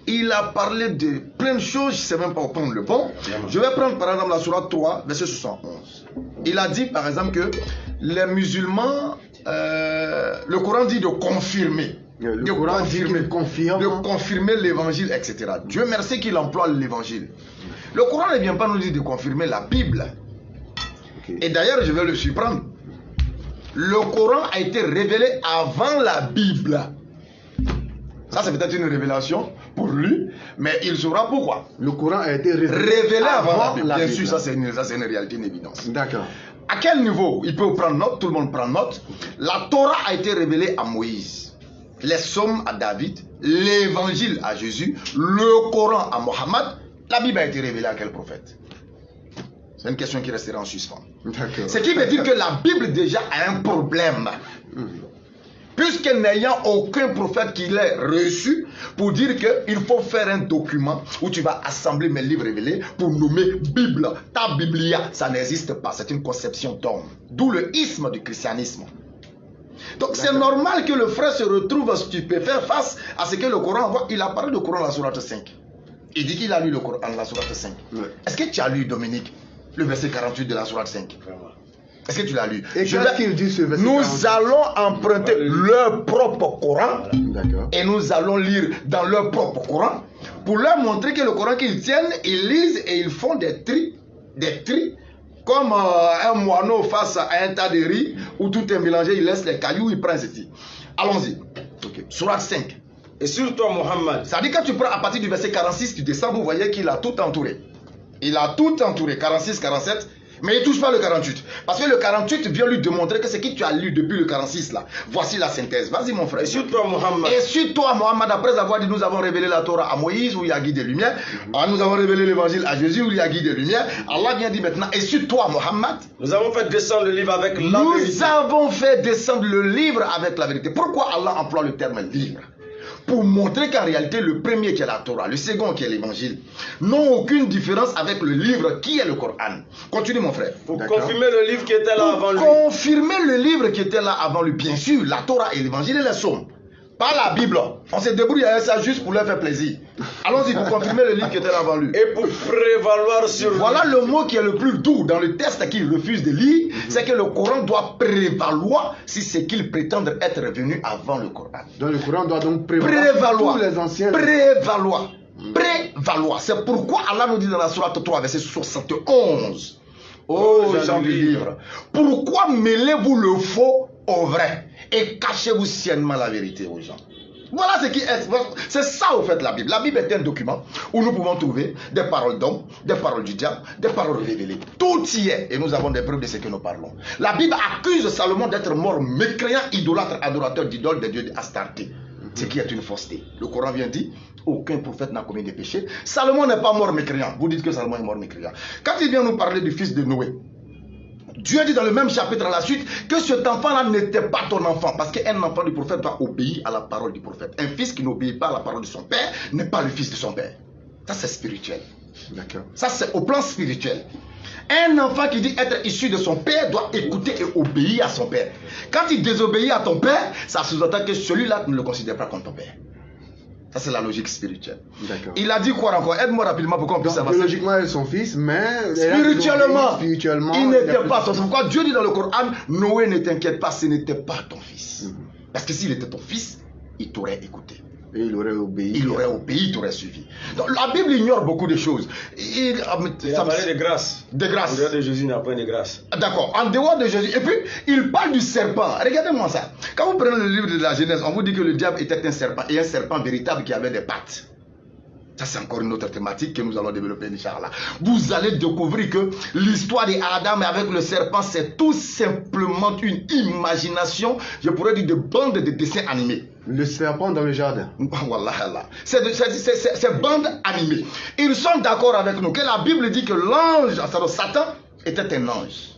Il a parlé de plein de choses, je ne sais même pas prendre le pont. Je vais prendre par exemple la sourate 3, verset 71. Il a dit par exemple que les musulmans, le Coran dit de confirmer. Le Coran dit qu'il confirme. De confirmer l'évangile, etc. Dieu merci qu'il emploie l'évangile. Le Coran ne vient pas nous dire de confirmer la Bible. Okay. Et d'ailleurs, je vais le surprendre. Le Coran a été révélé avant la Bible. Ça, c'est peut-être une révélation pour lui, mais il saura pourquoi. Le Coran a été révélé avant la Bible. Bien sûr, ça c'est une réalité, une évidence. D'accord. À quel niveau? Il peut prendre note, tout le monde prend note. La Torah a été révélée à Moïse. Les psaumes à David, l'évangile à Jésus, le Coran à Mohammed. La Bible a été révélée à quel prophète? C'est une question qui restera en suspens. Ce qui veut dire que la Bible déjà a un problème. puisque n'ayant aucun prophète qui l'ait reçu, pour dire qu'il faut faire un document où tu vas assembler mes livres révélés pour nommer Bible. Ta Biblia, ça n'existe pas, c'est une conception d'homme. D'où le isme du christianisme. Donc c'est normal que le frère se retrouve stupéfait face à ce que le Coran envoie. Il a parlé du Coran dans la sourate 5. Il dit qu'il a lu le Coran dans la sourate 5. Ouais. Est-ce que tu as lu, Dominique, le verset 48 de la sourate 5? Est-ce que tu l'as lu? Et qu'est-ce qu'il dit ce verset Nous 48? allons emprunter leur propre Coran D'accord. et nous allons lire dans leur propre Coran pour leur montrer que le Coran qu'ils tiennent, ils lisent et ils font des tris comme un moineau face à un tas de riz où tout est mélangé, il laisse les cailloux, il prend ceci. Allons-y. Ok. Sourate 5. Et sur toi, Mohammed, Ça dit quand tu prends à partir du verset 46, tu descends, vous voyez qu'il a tout entouré. Il a tout entouré, 46, 47. Mais il ne touche pas le 48. Parce que le 48 vient lui démontrer que ce que tu as lu depuis le 46 là. Voici la synthèse. Vas-y mon frère. et sur toi, Mohammed, Et sur toi, Mohammed, après avoir dit nous avons révélé la Torah à Moïse où il y a Guy des Lumières, nous avons révélé l'évangile à Jésus où il y a Guy des Lumières, Allah vient dire maintenant, et sur toi, Mohammed, nous avons fait descendre le livre avec la nous vérité. avons fait descendre le livre avec la vérité. Pourquoi Allah emploie le terme livre? Pour montrer qu'en réalité, le premier qui est la Torah, le second qui est l'évangile, n'ont aucune différence avec le livre qui est le Coran. Continue mon frère. Pour D'accord. confirmer le livre qui était là avant lui. Confirmer le livre qui était là avant lui, bien sûr, la Torah et l'évangile et les psaumes. Pas la Bible. On se débrouille avec ça juste pour leur faire plaisir. Allons-y pour confirmer le livre qui était là avant lui. Et pour prévaloir sur lui. Voilà le mot qui est le plus doux dans le texte qu'il refuse de lire, c'est que le Coran doit prévaloir si c'est qu'il prétend être venu avant le Coran. Donc le Coran doit donc prévaloir tous les anciens. Prévaloir. C'est pourquoi Allah nous dit dans la sourate 3, verset 71. Oh gens du livre, pourquoi mêlez-vous le faux au vrai et cachez-vous sciemment la vérité aux gens? Voilà ce qui est. C'est ça au fait la Bible. La Bible est un document où nous pouvons trouver des paroles d'hommes, des paroles du diable, des paroles révélées. Tout y est et nous avons des preuves de ce que nous parlons. La Bible accuse Salomon d'être mort mécréant, idolâtre, adorateur d'idoles, des dieux d'Astarté. Ce qui est une fausseté. Le Coran vient dire aucun prophète n'a commis des péchés. Salomon n'est pas mort mécréant. Vous dites que Salomon est mort mécréant. Quand il vient nous parler du fils de Noé, Dieu dit dans le même chapitre à la suite que cet enfant-là n'était pas ton enfant. Parce qu'un enfant du prophète doit obéir à la parole du prophète. Un fils qui n'obéit pas à la parole de son père n'est pas le fils de son père. Ça c'est spirituel. D'accord. Ça c'est au plan spirituel. Un enfant qui dit être issu de son père doit écouter et obéir à son père. Quand il désobéit à ton père, ça sous-entend que celui-là ne le considère pas comme ton père. Ça, c'est la logique spirituelle. D'accord. Il a dit quoi encore? Aide-moi rapidement pour qu'on puisse Donc, avancer. biologiquement, elle est son fils, mais Spirituellement, il n'était a pas son fils. Pourquoi Dieu dit dans le Coran, Noé, ne t'inquiète pas, ce n'était pas ton fils. Parce que s'il était ton fils, il t'aurait écouté. Et il aurait obéi. Il aurait obéi, il t'aurait suivi. Donc la Bible ignore beaucoup de choses. Il a parlé de grâce. De grâce. En dehors de Jésus, il n'a pas de grâce. D'accord, en dehors de Jésus. Et puis, il parle du serpent. Regardez-moi ça. Quand vous prenez le livre de la Genèse, on vous dit que le diable était un serpent, et un serpent véritable qui avait des pattes. Ça, c'est encore une autre thématique que nous allons développer, Inch'Allah. Vous allez découvrir que l'histoire d'Adam avec le serpent, c'est tout simplement une imagination, je pourrais dire, de bande de dessins animés. Le serpent dans le jardin. Wallah. C'est bande animée. Ils sont d'accord avec nous que la Bible dit que l'ange, Satan, était un ange.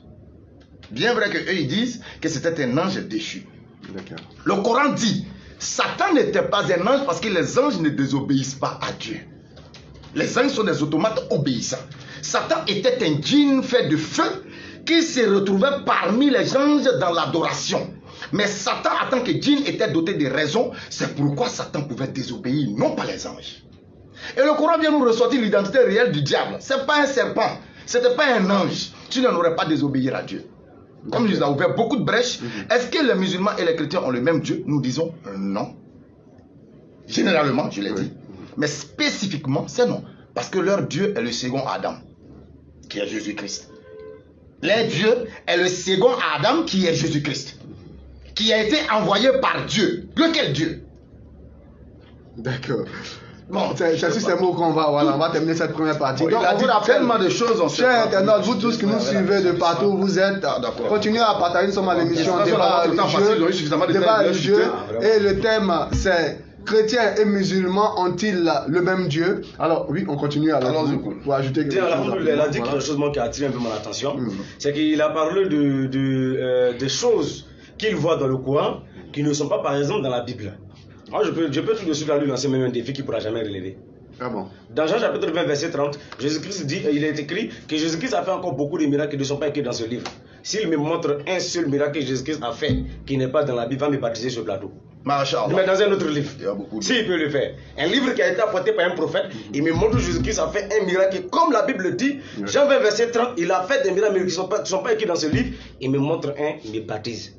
Bien vrai qu'eux ils disent que c'était un ange déchu. D'accord. Le Coran dit, Satan n'était pas un ange parce que les anges ne désobéissent pas à Dieu. Les anges sont des automates obéissants. Satan était un djinn fait de feu qui se retrouvait parmi les anges dans l'adoration. Mais Satan, en tant que djinn, était doté de raison. C'est pourquoi Satan pouvait désobéir, non pas les anges. Et le Coran vient nous ressortir l'identité réelle du diable. Ce n'est pas un serpent, ce n'était pas un ange. Tu n'aurais pas désobéir à Dieu. Comme nous avons ouvert beaucoup de brèches, est-ce que les musulmans et les chrétiens ont le même Dieu? Nous disons non. Généralement, je l'ai dit. Mais spécifiquement, c'est non. Parce que leur Dieu est le second Adam, qui est Jésus-Christ. Leur Dieu est le second Adam, qui est Jésus-Christ, qui a été envoyé par Dieu. Lequel Dieu? D'accord. Bon, C'est sur ces mots qu'on va, on va terminer cette première partie. Bon, Donc, il a on dit vous rappelle, tellement de choses. chers internautes, vous tous qui nous suivez de partout où vous êtes, continuez à partager, nous sommes à l'émission Débat religieux. Et le thème, c'est chrétiens et musulmans ont-ils le même Dieu? Alors, oui, on continue alors pour ajouter quelque chose. Il a dit quelque chose qui a attiré un peu mon attention. C'est qu'il a parlé des choses qu'ils voient dans le Coran qui ne sont pas par exemple dans la Bible. Moi, je peux tout de suite lui lancer même un défi qu'il ne pourra jamais relever. Ah bon? Dans Jean chapitre 20, verset 30, Jésus-Christ dit, il est écrit que Jésus-Christ a fait encore beaucoup de miracles qui ne sont pas écrits dans ce livre. S'il me montre un seul miracle que Jésus-Christ a fait qui n'est pas dans la Bible, il va me baptiser sur le plateau. Mais dans un autre livre, s'il peut le faire. Un livre qui a été apporté par un prophète, il me montre que Jésus-Christ a fait un miracle. Comme la Bible dit, Jean 20, verset 30, il a fait des miracles qui ne sont pas écrits dans ce livre. Il me montre un, il me baptise.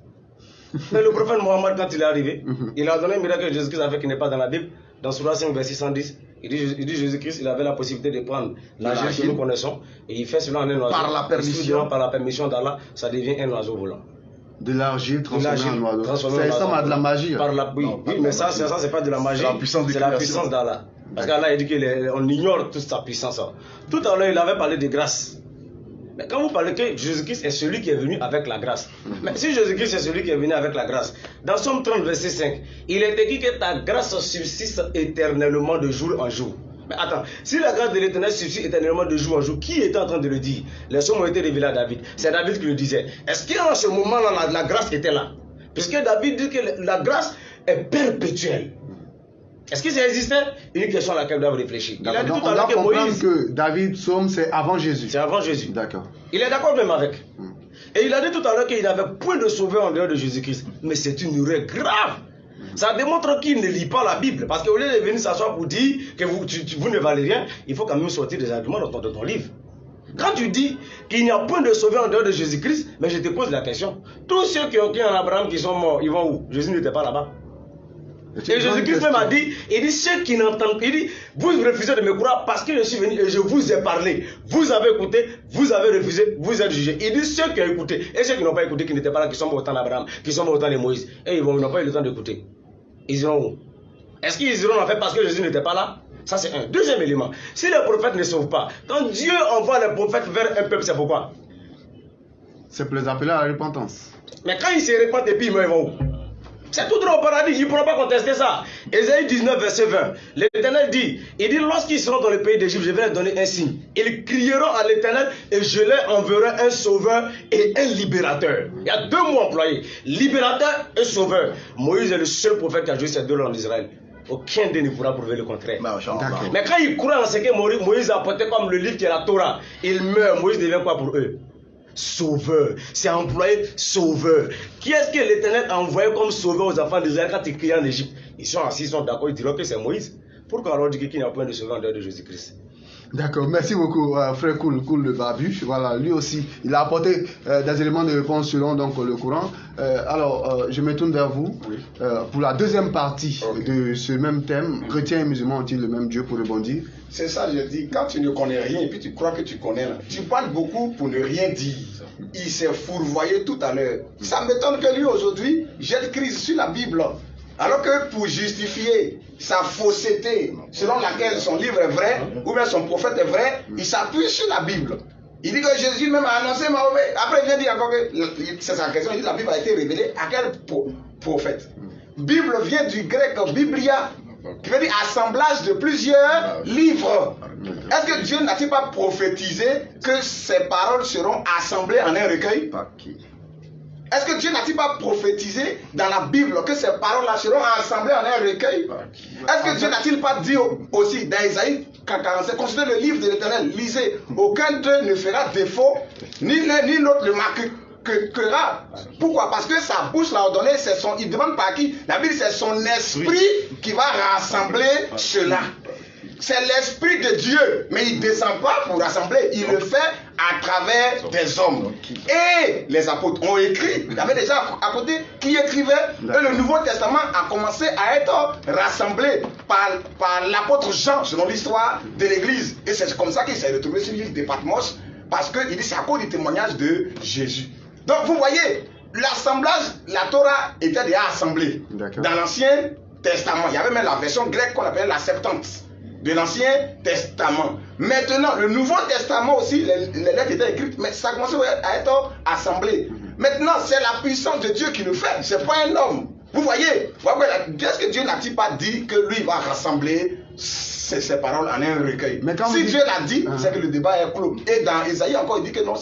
Mais le prophète Mohammed, quand il est arrivé, il a donné un miracle que Jésus-Christ a fait qui n'est pas dans la Bible. Dans Surah 5, verset 110, il dit Jésus-Christ, il avait la possibilité de prendre l'argent que nous connaissons et il fait cela en un oiseau. Par la permission d'Allah, ça devient un oiseau volant. De l'argile transformé en oiseau. Ça ressemble à de la magie. Oui, mais ça c'est pas de la magie, c'est la puissance d'Allah. Parce qu'Allah a dit qu'on ignore toute sa puissance. Tout à l'heure, il avait parlé de grâce. Mais quand vous parlez que Jésus-Christ est celui qui est venu avec la grâce. Mais si Jésus-Christ est celui qui est venu avec la grâce, dans Somme 30, verset 5, il est écrit que ta grâce subsiste éternellement de jour en jour. Mais attends, si la grâce de l'Éternel subsiste éternellement de jour en jour, qui était en train de le dire? Les sommes ont été révélées à David. C'est David qui le disait. Est-ce qu'en ce moment-là, la grâce était là? Puisque David dit que la grâce est perpétuelle. Est-ce que ça existait? Une question à laquelle on doit réfléchir. Il a dit tout à l'heure que Moïse... que David, Somme, c'est avant Jésus. C'est avant Jésus. D'accord. Il est d'accord même avec. Et il a dit tout à l'heure qu'il n'avait point de sauveur en dehors de Jésus-Christ. Mais c'est une erreur grave. Ça démontre qu'il ne lit pas la Bible. Parce qu'au lieu de venir s'asseoir pour dire que vous ne valez rien, il faut quand même sortir des arguments de ton livre. Quand tu dis qu'il n'y a point de sauveur en dehors de Jésus-Christ, mais je te pose la question. Tous ceux qui ont cru en Abraham qui sont morts, ils vont où? Jésus n'était pas là-bas. Et Jésus-Christ même a dit, il dit, ceux qui n'entendent, il dit, vous refusez de me croire parce que je suis venu et je vous ai parlé. Vous avez écouté, vous avez refusé, vous êtes jugé. Il dit, ceux qui ont écouté et ceux qui n'ont pas écouté, qui n'étaient pas là, qui sont morts au temps d'Abraham, qui sont morts au temps de Moïse, et ils n'ont pas eu le temps d'écouter. Ils iront où? Est-ce qu'ils iront en fait parce que Jésus n'était pas là? Ça c'est un. Deuxième élément, si les prophètes ne sauvent pas, quand Dieu envoie les prophètes vers un peuple, c'est pourquoi? C'est pour les appeler à la repentance. Mais quand ils se répandent et puis ils vont où? C'est tout droit au paradis, ils ne pourront pas contester ça. Ésaïe 19, verset 20. L'Éternel dit, il dit, lorsqu'ils seront dans le pays d'Égypte, je vais leur donner un signe. Ils crieront à l'Éternel et je leur enverrai un sauveur et un libérateur. Il y a deux mots employés, libérateur et sauveur. Moïse est le seul prophète qui a joué ces deux langues en Israël. Aucun d'eux ne pourra prouver le contraire. Mais quand ils croient en ce que Moïse a apporté comme le livre qui est la Torah, ils meurent. Moïse devient quoi pour eux? Sauveur. C'est employé sauveur. Qui est-ce que l'Éternel a envoyé comme sauveur aux enfants d'Israël quand ils crient en Égypte? Ils sont assis, ils sont d'accord, ils diront que c'est Moïse. Pourquoi alors dire qu'il n'y a point de sauveur en dehors de Jésus-Christ? D'accord, merci beaucoup, frère Cool le Barbu. Voilà, lui aussi, il a apporté des éléments de réponse selon donc, le Coran. Alors, je me tourne vers vous pour la deuxième partie de ce même thème. Chrétiens et musulmans ont-ils le même Dieu pour rebondir? C'est ça, je dis, quand tu ne connais rien et puis tu crois que tu connais, là, tu parles beaucoup pour ne rien dire. Il s'est fourvoyé tout à l'heure. Ça m'étonne que lui aujourd'hui jette crise sur la Bible. Alors que pour justifier sa fausseté, selon laquelle son livre est vrai, ou bien son prophète est vrai, il s'appuie sur la Bible. Il dit que Jésus même a annoncé Mahomet. Après, il vient dire encore que, c'est sa question, il dit que la Bible a été révélée à quel prophète? Bible vient du grec Biblia, qui veut dire assemblage de plusieurs livres. Est-ce que Dieu n'a-t-il pas prophétisé que ces paroles seront assemblées en un recueil? Est-ce que Dieu n'a-t-il pas prophétisé dans la Bible que ces paroles-là seront assemblées en un recueil? Est-ce que Dieu n'a-t-il pas dit aussi dans Isaïe 47, considérez le livre de l'Éternel, lisez, aucun d'eux ne fera défaut, ni l'un ni l'autre le marquera. Pourquoi? Parce que sa bouche l'a ordonné, il demande par qui? La Bible, c'est son esprit qui va rassembler cela. C'est l'esprit de Dieu, mais il ne descend pas pour rassembler, il le fait à travers des hommes. Et les apôtres ont écrit, il y avait déjà à côté qui écrivait, et le Nouveau Testament a commencé à être rassemblé par l'apôtre Jean, selon l'histoire de l'Église. Et c'est comme ça qu'il s'est retrouvé sur l'île de Patmos, parce qu'il dit c'est à cause du témoignage de Jésus. Donc vous voyez, l'assemblage, la Torah était déjà assemblée. Dans l'Ancien Testament, il y avait même la version grecque qu'on appelait la Septante de l'Ancien Testament. Maintenant, le Nouveau Testament aussi, les lettres étaient écrites, mais ça commençait à être assemblé. Maintenant, c'est la puissance de Dieu qui le fait, c'est pas un homme. Vous voyez, est-ce que Dieu n'a-t-il pas dit que lui va rassembler ces paroles en un recueil? Si Dieu l'a dit, c'est que le débat est clos. Et dans Isaïe encore, il dit que non,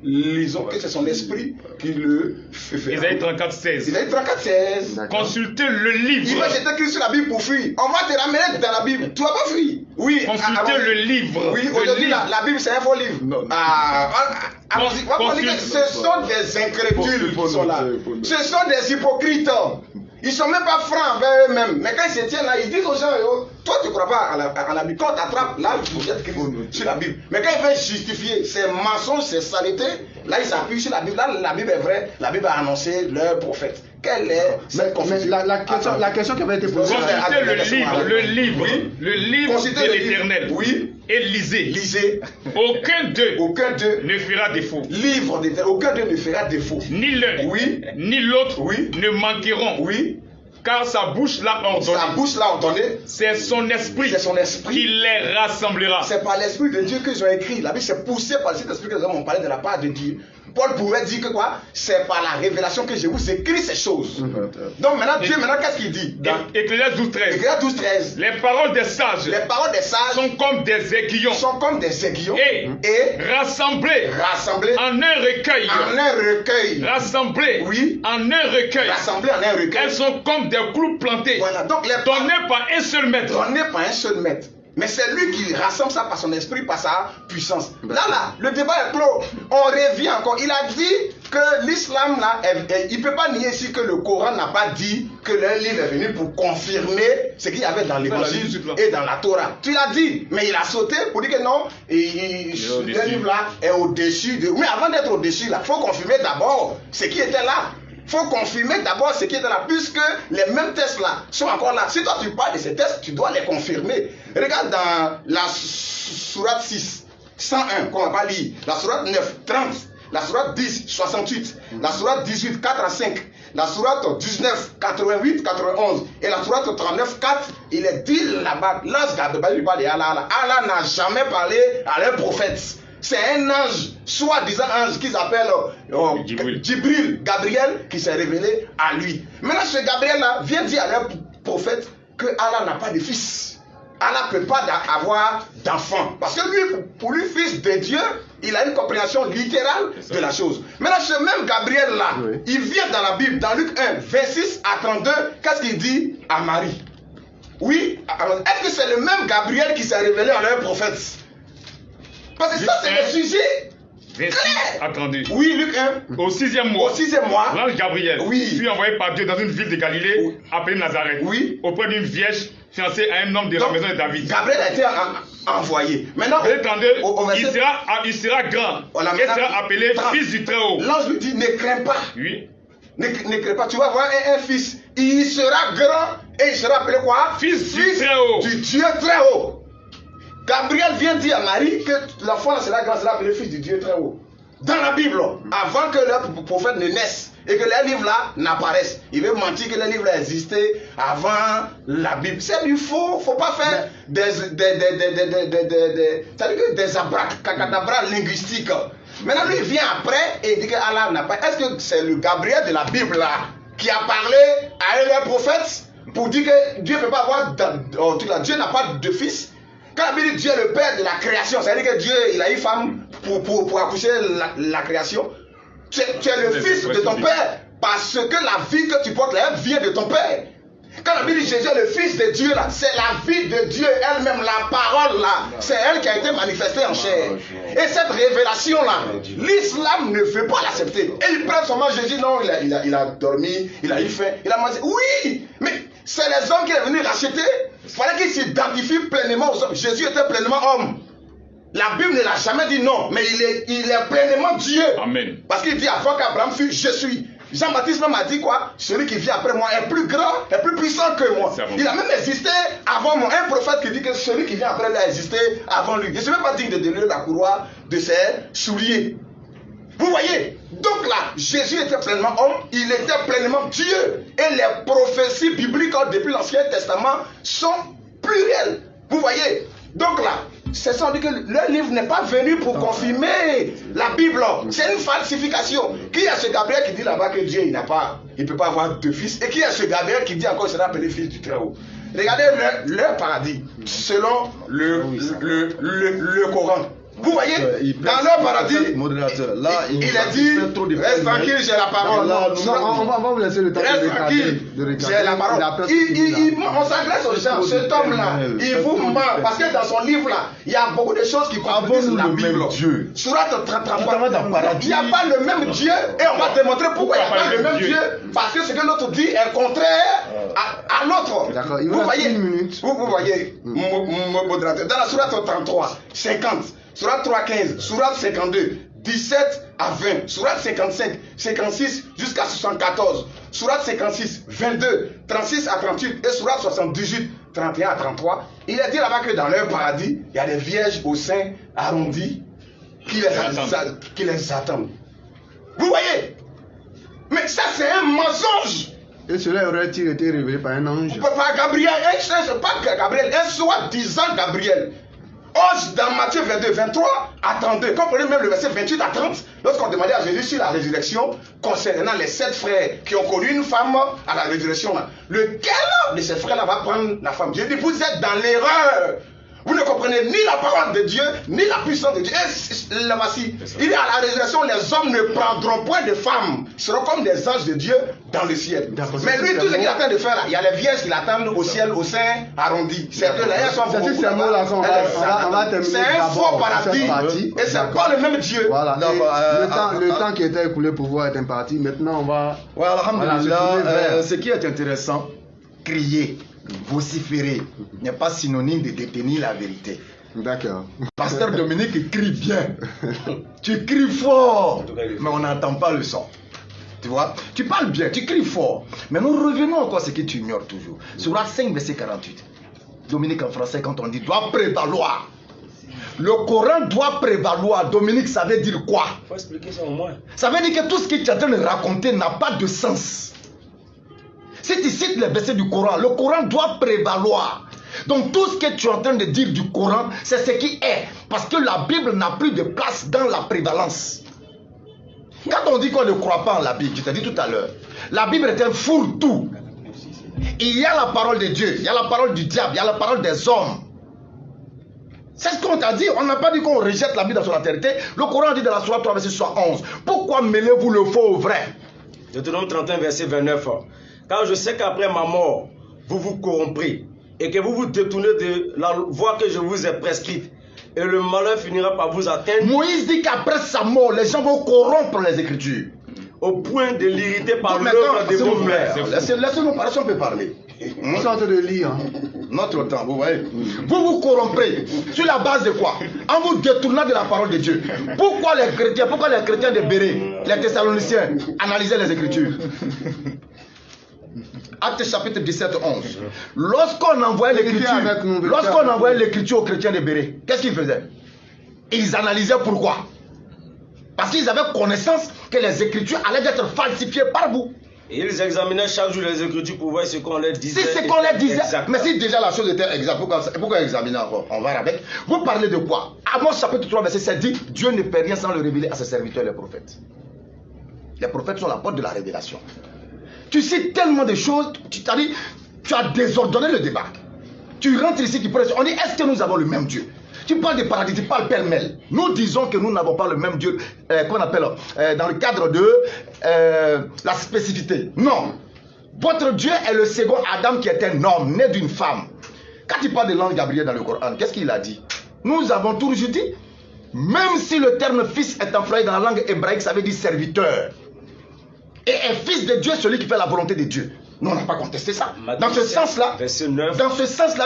lisons que c'est son esprit qui le fait faire. Isaïe 34, 16. Isaïe 34, 16. Consultez le livre. Il va jeter Christ sur la Bible pour fuir. On va te ramener dans la Bible. Tu vas pas fuir. Oui. Consultez le livre. Oui, aujourd'hui, la Bible, c'est un faux livre. Non. Ce sont des incrédules qui sont là. Ce sont des hypocrites. Ils sont même pas francs envers eux-mêmes. Mais quand ils se tiennent là, ils disent aux gens, toi tu ne crois pas à la Bible. Quand on t'attrape, là, ils jettent Christ sur la Bible. Mais quand ils veulent justifier ces mensonges, ces saletés, là, ils s'appuient sur la Bible. Là, la Bible est vraie. La Bible a annoncé leur prophète. Quelle est cette confusion? La question qui avait été posée. Consultez le livre de l'Éternel. Oui. Et lisez. Lisez. Aucun d'eux ne fera défaut. Livre d'Éternel. Aucun d'eux ne fera défaut. Ni l'un, oui, ni l'autre, oui, ne manqueront. Oui. Car sa bouche l'a ordonné. Sa bouche l'a ordonné. C'est son esprit qui les rassemblera. C'est par l'esprit de Dieu qu'ils ont écrit. La Bible c'est poussé par cet esprit que nous avons parlé de la part de Dieu. Paul pouvait dire que quoi? C'est par la révélation que je vous écris ces choses. Donc maintenant, Dieu, qu'est-ce qu'il dit? Ecclésiaste 12, 13. Ecclésiaste 12, 13. Les paroles des sages. Les paroles des sages sont comme des aiguillons. Et rassemblés en un recueil. Rassemblés en un recueil. Elles sont comme des clous plantés. Voilà. Donc donnés par un seul maître. Mais c'est lui qui rassemble ça par son esprit, par sa puissance. Là, le débat est clos. On revient encore. Il a dit que l'islam, là, il ne peut pas nier ici que le Coran n'a pas dit que leur livre est venu pour confirmer ce qu'il y avait dans l'évangile et dans la Torah. Tu l'as dit, mais il a sauté pour dire que non, le livre là est au-dessus de... Mais avant d'être au-dessus, là, il faut confirmer d'abord ce qui était là. Il faut confirmer d'abord ce qui est là, puisque les mêmes tests là sont encore là. Si toi tu parles de ces tests, tu dois les confirmer. Regarde dans la sourate 6, 101, qu'on va pas lire, la sourate 9, 30, la sourate 10, 68, la sourate 18, 4 à 5, la sourate 19, 88, 91, et la sourate 39, 4, il est dit là-bas, là, Allah n'a jamais parlé à leur prophète. C'est un ange, soi-disant ange, qu'ils appellent Djibril, Gabriel, qui s'est révélé à lui. Maintenant, ce Gabriel-là vient dire à leur prophète que Allah n'a pas de fils. Allah ne peut pas avoir d'enfant. Parce que lui, pour lui, fils de Dieu, il a une compréhension littérale de la chose. Maintenant, ce même Gabriel-là, il vient dans la Bible, dans Luc 1, 26 à 32, qu'est-ce qu'il dit à Marie? Oui, est-ce que c'est le même Gabriel qui s'est révélé à leur prophète? Parce que ça, c'est le sujet. 26 à 32. Oui, Luc 1. Au 6e mois. L'ange Gabriel fut envoyé par Dieu dans une ville de Galilée appelée Nazareth. Auprès d'une vierge fiancée à un homme de la maison de David. Gabriel a été envoyé. Maintenant, il sera grand. Il sera appelé fils du Très-Haut. L'ange lui dit, ne crains pas. Oui. Ne crains pas. Tu vas avoir un fils. Il sera grand et il sera appelé quoi? Fils du Très-Haut. Du Dieu Très-Haut. Gabriel vient dire à Marie que l'enfant sera grand, sera appelé fils du Dieu Très-Haut. Dans la Bible, avant que le prophète ne naisse et que les livres là n'apparaissent, il veut mentir que les livres là existaient avant la Bible. C'est du faux, il ne faut pas faire des abracadabras linguistiques. Maintenant, lui, il vient après et il dit que Allah n'a pas. Est-ce que c'est le Gabriel de la Bible là qui a parlé à un prophète pour dire que Dieu ne peut pas avoir. Dieu n'a pas de fils? Quand la Bible dit Dieu est le père de la création, ça veut dire que Dieu il a eu femme pour accoucher la création. Tu es le fils de ton père parce que la vie que tu portes là vient de ton père. Quand la Bible dit Jésus est le fils de Dieu là, c'est la vie de Dieu elle-même, la parole là, c'est elle qui a été manifestée en chair. Et cette révélation là, l'islam ne veut pas l'accepter. Et il prend seulement Jésus, non, il a dormi, il a eu faim, il a mangé. Oui, mais c'est les hommes qui sont venus racheter. Il fallait qu'ils s'identifient pleinement aux hommes. Jésus était pleinement homme. La Bible ne l'a jamais dit non, mais il est pleinement Dieu. Amen. Parce qu'il dit avant qu'Abraham fût, je suis. Jean-Baptiste m'a dit quoi? Celui qui vient après moi est plus grand, est plus puissant que moi. Il a même existé avant moi. Un prophète qui dit que celui qui vient après lui a existé avant lui. Je ne suis même pas digne de donner la couronne de ses souliers. Vous voyez? Donc là, Jésus était pleinement homme, il était pleinement Dieu. Et les prophéties bibliques depuis l'Ancien Testament sont plurielles. Vous voyez? Donc là, c'est ça, on dit que le livre n'est pas venu pour confirmer la Bible. C'est une falsification. Qui est ce Gabriel qui dit là-bas que Dieu il ne peut pas avoir de fils? Et qui est ce Gabriel qui dit encore qu'il sera appelé fils du Très-Haut? Regardez leur paradis, selon le Coran. Vous voyez, dans leur paradis, modérateur, là, il a dit, reste tranquille, j'ai la parole. On va vous laisser le temps reste tranquille, j'ai la parole. On s'adresse aux gens, cet homme-là, il vous ment, parce que dans son livre-là, il y a beaucoup de choses qui contredisent la Bible. Surat 33, il n'y a pas le même Dieu, et on va démontrer pourquoi il n'y a pas le même Dieu, parce que ce que l'autre dit est contraire à l'autre. Vous voyez, modérateur, dans la Surat 33, 50, Surat 3.15, Surat 52, 17 à 20, Surat 55, 56 jusqu'à 74, Surat 56, 22, 36 à 38 et Surat 78, 31 à 33. Il est dit là-bas que dans leur paradis, il y a des vierges au sein arrondis qui les attendent. Vous voyez? Mais ça, c'est un mensonge. Et cela aurait-il été révélé par un ange? Par Gabriel, c'est pas Gabriel, un soi-disant Gabriel. Ose dans Matthieu 22, 23, attendez, comprenez même le verset 28 à 30, lorsqu'on demandait à Jésus sur la résurrection, concernant les 7 frères qui ont connu une femme à la résurrection, lequel de ces frères-là va prendre la femme? Jésus dit, vous êtes dans l'erreur. Vous ne comprenez ni la parole de Dieu, ni la puissance de Dieu. Et là, voici, il est à la résurrection, les hommes ne prendront point de femmes. Ils seront comme des anges de Dieu dans le ciel. Mais lui, tout ce qu'il attend de faire là, il y a les vierges qui l'attendent au ciel, au sein arrondi. C'est que là, elles sont beaucoup. C'est un faux paradis. Et c'est pas le même Dieu. Voilà. Le temps qui était écoulé pour voir est imparti. Maintenant, on va. Voilà, alhamdulillah, ce qui est intéressant, crier, vociférer n'est pas synonyme de détenir la vérité. D'accord. Pasteur Dominique crie bien. Tu cries fort, mais on n'entend pas le son. Tu vois, tu parles bien, tu cries fort. Mais nous revenons encore à ce que tu ignores toujours. Surat 5, verset 48. Dominique en français, quand on dit doit prévaloir. Le Coran doit prévaloir. Dominique, ça veut dire quoi? Il faut expliquer ça au moins. Ça veut dire que tout ce que tu es en train de raconter n'a pas de sens. Si tu cites les versets du Coran, le Coran doit prévaloir. Donc tout ce que tu es en train de dire du Coran, c'est ce qui est. Parce que la Bible n'a plus de place dans la prévalence. Quand on dit qu'on ne croit pas en la Bible, je t'ai dit tout à l'heure, la Bible est un fourre-tout. Il y a la parole de Dieu, il y a la parole du diable, il y a la parole des hommes. C'est ce qu'on t'a dit. On n'a pas dit qu'on rejette la Bible dans son entièreté. Le Coran dit dans la Sourate 3, verset 71. Pourquoi mêlez-vous le faux au vrai? Deutéronome 31, verset 29. Car je sais qu'après ma mort, vous vous corromprez et que vous vous détournez de la voie que je vous ai prescrite. Et le malheur finira par vous atteindre. Moïse dit qu'après sa mort, les gens vont corrompre les Écritures. Au point de l'irriter par l'œuvre de vos mères. Laissez-nous parler, si on peut parler. On est en train de lire. Notre temps, vous voyez. Vous vous corromprez. Sur la base de quoi? En vous détournant de la parole de Dieu. Pourquoi les chrétiens de Béret, les Thessaloniciens, analysaient les Écritures? Acte chapitre 17, 11. Lorsqu'on envoyait l'écriture aux chrétiens de Béret, qu'est-ce qu'ils faisaient? Ils analysaient pourquoi? Parce qu'ils avaient connaissance que les écritures allaient être falsifiées par vous. Et ils examinaient chaque jour les écritures pour voir ce qu'on leur disait. Si ce qu'on leur disait, mais si déjà la chose était exacte, pourquoi examiner encore? On va avec. Vous parlez de quoi? Amos chapitre 3, verset 7 dit, Dieu ne fait rien sans le révéler à ses serviteurs les prophètes. Les prophètes sont la porte de la révélation. Tu sais tellement de choses, tu as désordonné le débat. Tu rentres ici, tu prêches, on dit, est-ce que nous avons le même Dieu? Tu parles de paradis, tu parles pêle-mêle. Nous disons que nous n'avons pas le même Dieu, qu'on appelle dans le cadre de la spécificité. Non. Votre Dieu est le second Adam qui est un homme, né d'une femme. Quand il parle de l'ange Gabriel dans le Coran, qu'est-ce qu'il a dit? Nous avons toujours dit, même si le terme fils est employé dans la langue hébraïque, ça veut dire serviteur. Et est fils de Dieu, celui qui fait la volonté de Dieu. Nous, on n'a pas contesté ça. Dans ce sens-là,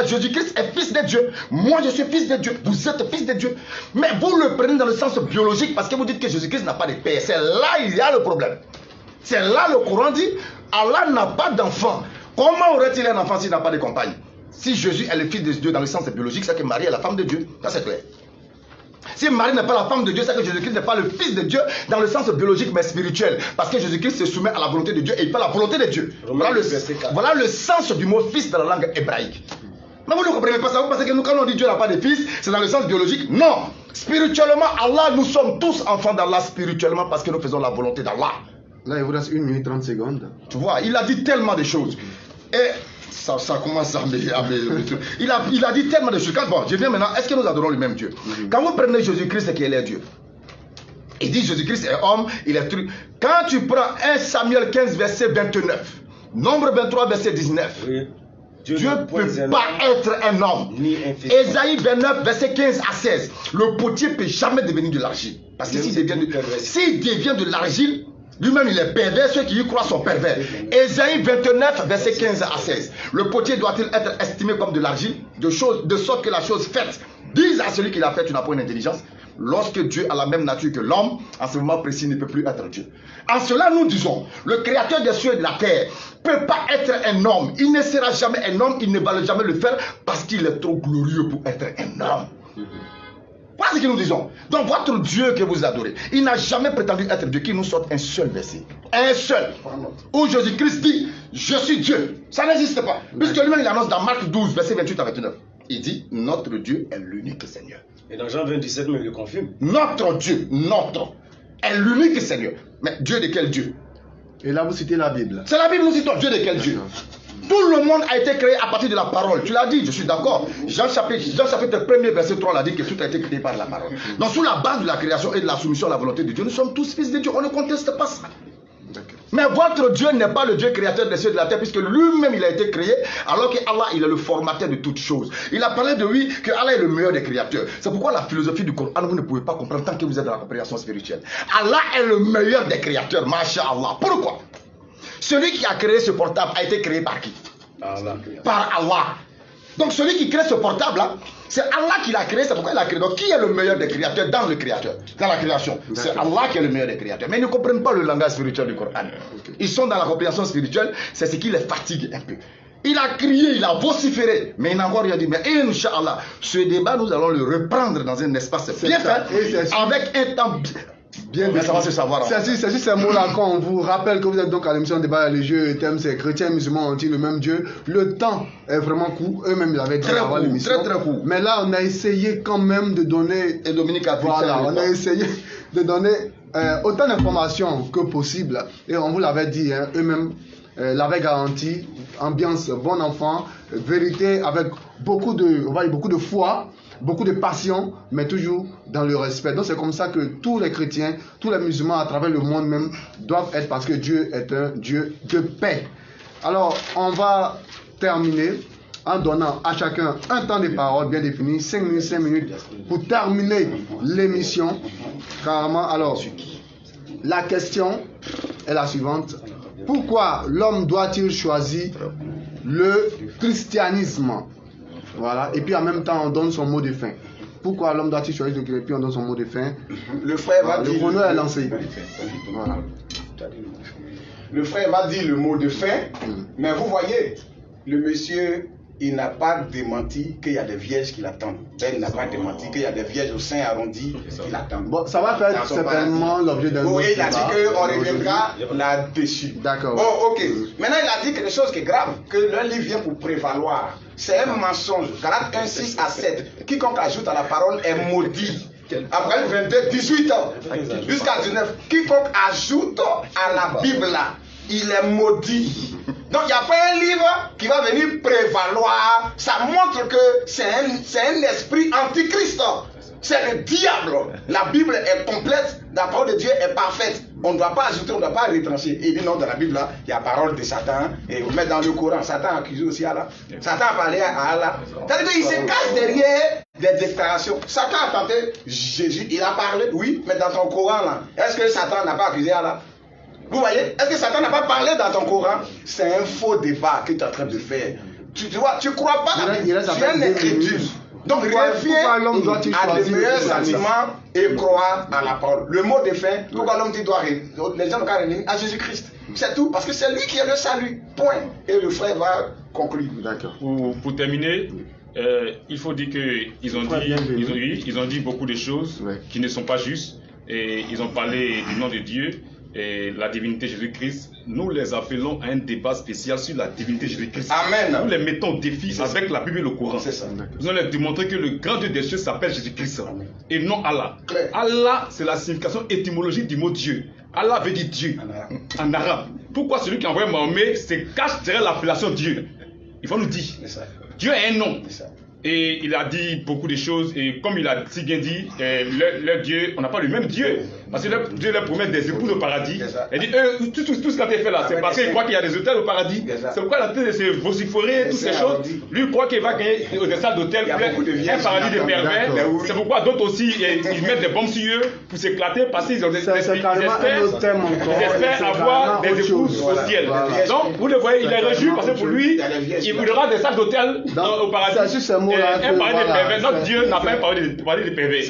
Jésus-Christ est fils de Dieu. Moi, je suis fils de Dieu. Vous êtes fils de Dieu. Mais vous le prenez dans le sens biologique parce que vous dites que Jésus-Christ n'a pas de père. C'est là il y a le problème. C'est là le Coran dit, Allah n'a pas d'enfant. Comment aurait-il un enfant s'il n'a pas de compagne? Si Jésus est le fils de Dieu dans le sens biologique, c'est que Marie est la femme de Dieu. Ça, c'est clair. Si Marie n'est pas la femme de Dieu, c'est que Jésus-Christ n'est pas le fils de Dieu dans le sens biologique mais spirituel. Parce que Jésus-Christ se soumet à la volonté de Dieu et il fait la volonté de Dieu. Voilà le sens du mot fils dans la langue hébraïque. Mais vous ne comprenez pas ça, vous pensez que nous, quand on dit Dieu n'a pas de fils, c'est dans le sens biologique? Non. Spirituellement, Allah, nous sommes tous enfants d'Allah spirituellement parce que nous faisons la volonté d'Allah. Là, il vous reste 1 minute 30 secondes. Tu vois, il a dit tellement de choses. Et ça commence à me... Il a dit tellement de choses. Bon, je viens maintenant, est-ce que nous adorons le même Dieu? Quand vous prenez Jésus-Christ, qu'il est Dieu. Il dit Jésus-Christ est homme, il est truc. Quand tu prends 1 Samuel 15, verset 29, Nombre 23, verset 19, oui. Dieu ne peut pas être un homme. Ésaïe 29, verset 15 à 16, le potier ne peut jamais devenir de l'argile. Parce que s'il devient de l'argile, lui-même il est pervers, ceux qui y croient sont pervers. Ésaïe 29, verset 15 à 16, le potier doit-il être estimé comme de l'argile, de sorte que la chose faite dise à celui qui l'a fait, tu n'as pas une intelligence. Lorsque Dieu a la même nature que l'homme, en ce moment précis, il ne peut plus être Dieu. En cela, nous disons, le créateur des cieux et de la terre ne peut pas être un homme. Il ne sera jamais un homme, il ne va jamais le faire parce qu'il est trop glorieux pour être un homme. Voilà ce que nous disons. Donc votre Dieu que vous adorez, il n'a jamais prétendu être Dieu. Qu'il nous sorte un seul verset. Un seul. Où Jésus-Christ dit, je suis Dieu. Ça n'existe pas. Puisque lui-même il annonce dans Marc 12, verset 28 à 29. Il dit, notre Dieu est l'unique Seigneur. Et dans Jean 27, mais il le confirme. Notre Dieu, est l'unique Seigneur. Mais Dieu de quel Dieu? Et là, vous citez la Bible. C'est la Bible, nous citons Dieu de quel Dieu? Tout le monde a été créé à partir de la parole. Tu l'as dit, je suis d'accord. Jean chapitre 1er, verset 3, l'a dit que tout a été créé par la parole. Donc, sous la base de la création et de la soumission à la volonté de Dieu, nous sommes tous fils de Dieu. On ne conteste pas ça. Mais votre Dieu n'est pas le Dieu créateur des cieux et de la terre, puisque lui-même il a été créé, alors que Allah il est le formateur de toutes choses. Il a parlé de lui que Allah est le meilleur des créateurs. C'est pourquoi la philosophie du Coran, vous ne pouvez pas comprendre tant que vous êtes dans la compréhension spirituelle. Allah est le meilleur des créateurs, Masha'Allah. Pourquoi? Celui qui a créé ce portable a été créé par qui? Allah. Par Allah. Donc celui qui crée ce portable là, c'est Allah qui l'a créé, c'est pourquoi il l'a créé. Donc qui est le meilleur des créateurs dans le créateur, dans la création? C'est Allah qui est le meilleur des créateurs. Mais ils ne comprennent pas le langage spirituel du Coran. Ils sont dans la compréhension spirituelle, c'est ce qui les fatigue un peu. Il a crié, il a vociféré, mais il n'a encore rien dit. Mais Inch'Allah, ce débat, nous allons le reprendre dans un espace bien fait, avec un temps bien mais ça va se savoir. C'est juste ces mots-là qu'on vous rappelle que vous êtes donc à l'émission Débat religieux. Le thème c'est chrétiens et musulmans ont-ils le même Dieu? Le temps est vraiment court. Eux-mêmes l'avaient dit avant l'émission. Très court. Mais là, on a essayé quand même de donner. Et Dominique a voilà, on a essayé de donner autant d'informations que possible. Et on vous l'avait dit, hein, eux-mêmes l'avaient garanti. Ambiance bon enfant, vérité avec beaucoup de foi. Beaucoup de passion, mais toujours dans le respect. Donc c'est comme ça que tous les chrétiens, tous les musulmans à travers le monde même doivent être, parce que Dieu est un Dieu de paix. Alors on va terminer en donnant à chacun un temps de parole bien défini, 5 minutes pour terminer l'émission. Carrément. Alors la question est la suivante. Pourquoi l'homme doit-il choisir le christianisme? Voilà, et puis en même temps on donne son mot de fin. Pourquoi l'homme doit-il choisir de créer, puis on donne son mot de fin? Le frère va dire. Le chrono est lancé. Voilà. Le frère va dire le mot de fin, mais vous voyez, le monsieur, il n'a pas démenti qu'il y a des vierges qui l'attendent. Il n'a pas démenti qu'il y a des vierges au sein arrondi qui l'attendent. Bon, ça va faire certainement l'objet d'un autre débat. Oui, il a dit qu'on reviendra là-dessus. D'accord. Bon, ok. Maintenant, il a dit quelque chose qui est grave, que le livre vient pour prévaloir. C'est un mensonge. Galates 1, 6 à 7. Quiconque ajoute à la parole est maudit. Après le 22, 18 ans, jusqu'à 19. Quiconque ajoute à la Bible là, il est maudit. Donc il n'y a pas un livre qui va venir prévaloir. Ça montre que c'est un esprit antichrist. C'est le diable. La Bible est complète, la parole de Dieu est parfaite. On ne doit pas ajouter, on ne doit pas retrancher. Et il dit non, dans la Bible, là, il y a parole de Satan. Et vous mettez dans le Coran, Satan a accusé aussi Allah. Satan a parlé à Allah. C'est-à-dire qu'il se cache derrière des déclarations. Satan a tenté Jésus, il a parlé, oui, mais dans ton Coran, là, est-ce que Satan n'a pas accusé Allah? Vous voyez? Est-ce que Satan n'a pas parlé dans ton Coran? C'est un faux débat que tu es en train de faire. Tu vois, tu ne crois pas à une écriture. Donc reviens à des meilleurs sentiments et croire à la parole. Le mot de fin, pourquoi l'homme dit les gens doivent revenir à Jésus-Christ. C'est tout, parce que c'est lui qui est le salut. Point. Et le frère va conclure. D'accord. Pour terminer, il faut dire qu'ils ont dit beaucoup de choses qui ne sont pas justes. Et ils ont parlé du nom de Dieu et la divinité Jésus-Christ. Nous les appelons à un débat spécial sur la divinité Jésus-Christ. Amen. Nous les mettons au défi avec la Bible et le Coran. C'est ça. Nous allons leur démontrer que le grand Dieu des cieux s'appelle Jésus-Christ et non Allah. Allah, c'est la signification étymologique du mot Dieu. Allah veut dire Dieu en arabe. Pourquoi celui qui a envoyé Mahomet se cache derrière l'appellation Dieu? Il faut nous dire. Dieu a un nom. Et il a dit beaucoup de choses. Et comme il a si bien dit, leur Dieu, on n'a pas le même Dieu. Parce que Dieu leur promet des époux au paradis. Il dit, tout ce qu'il a fait là, c'est parce qu'il croit qu'il y a des hôtels au paradis. C'est pourquoi il a train de se vociférer, toutes ces choses. Lui, il croit qu'il va gagner des salles d'hôtel, un paradis de pervers. C'est pourquoi d'autres aussi, ils mettent des bombes sur eux pour s'éclater parce qu'ils espèrent avoir des épouses au ciel. Donc, vous le voyez, il est réjoui parce que pour lui, il aura des salles d'hôtel au paradis. Un paradis de pervers. Notre Dieu n'a pas un paradis de pervers.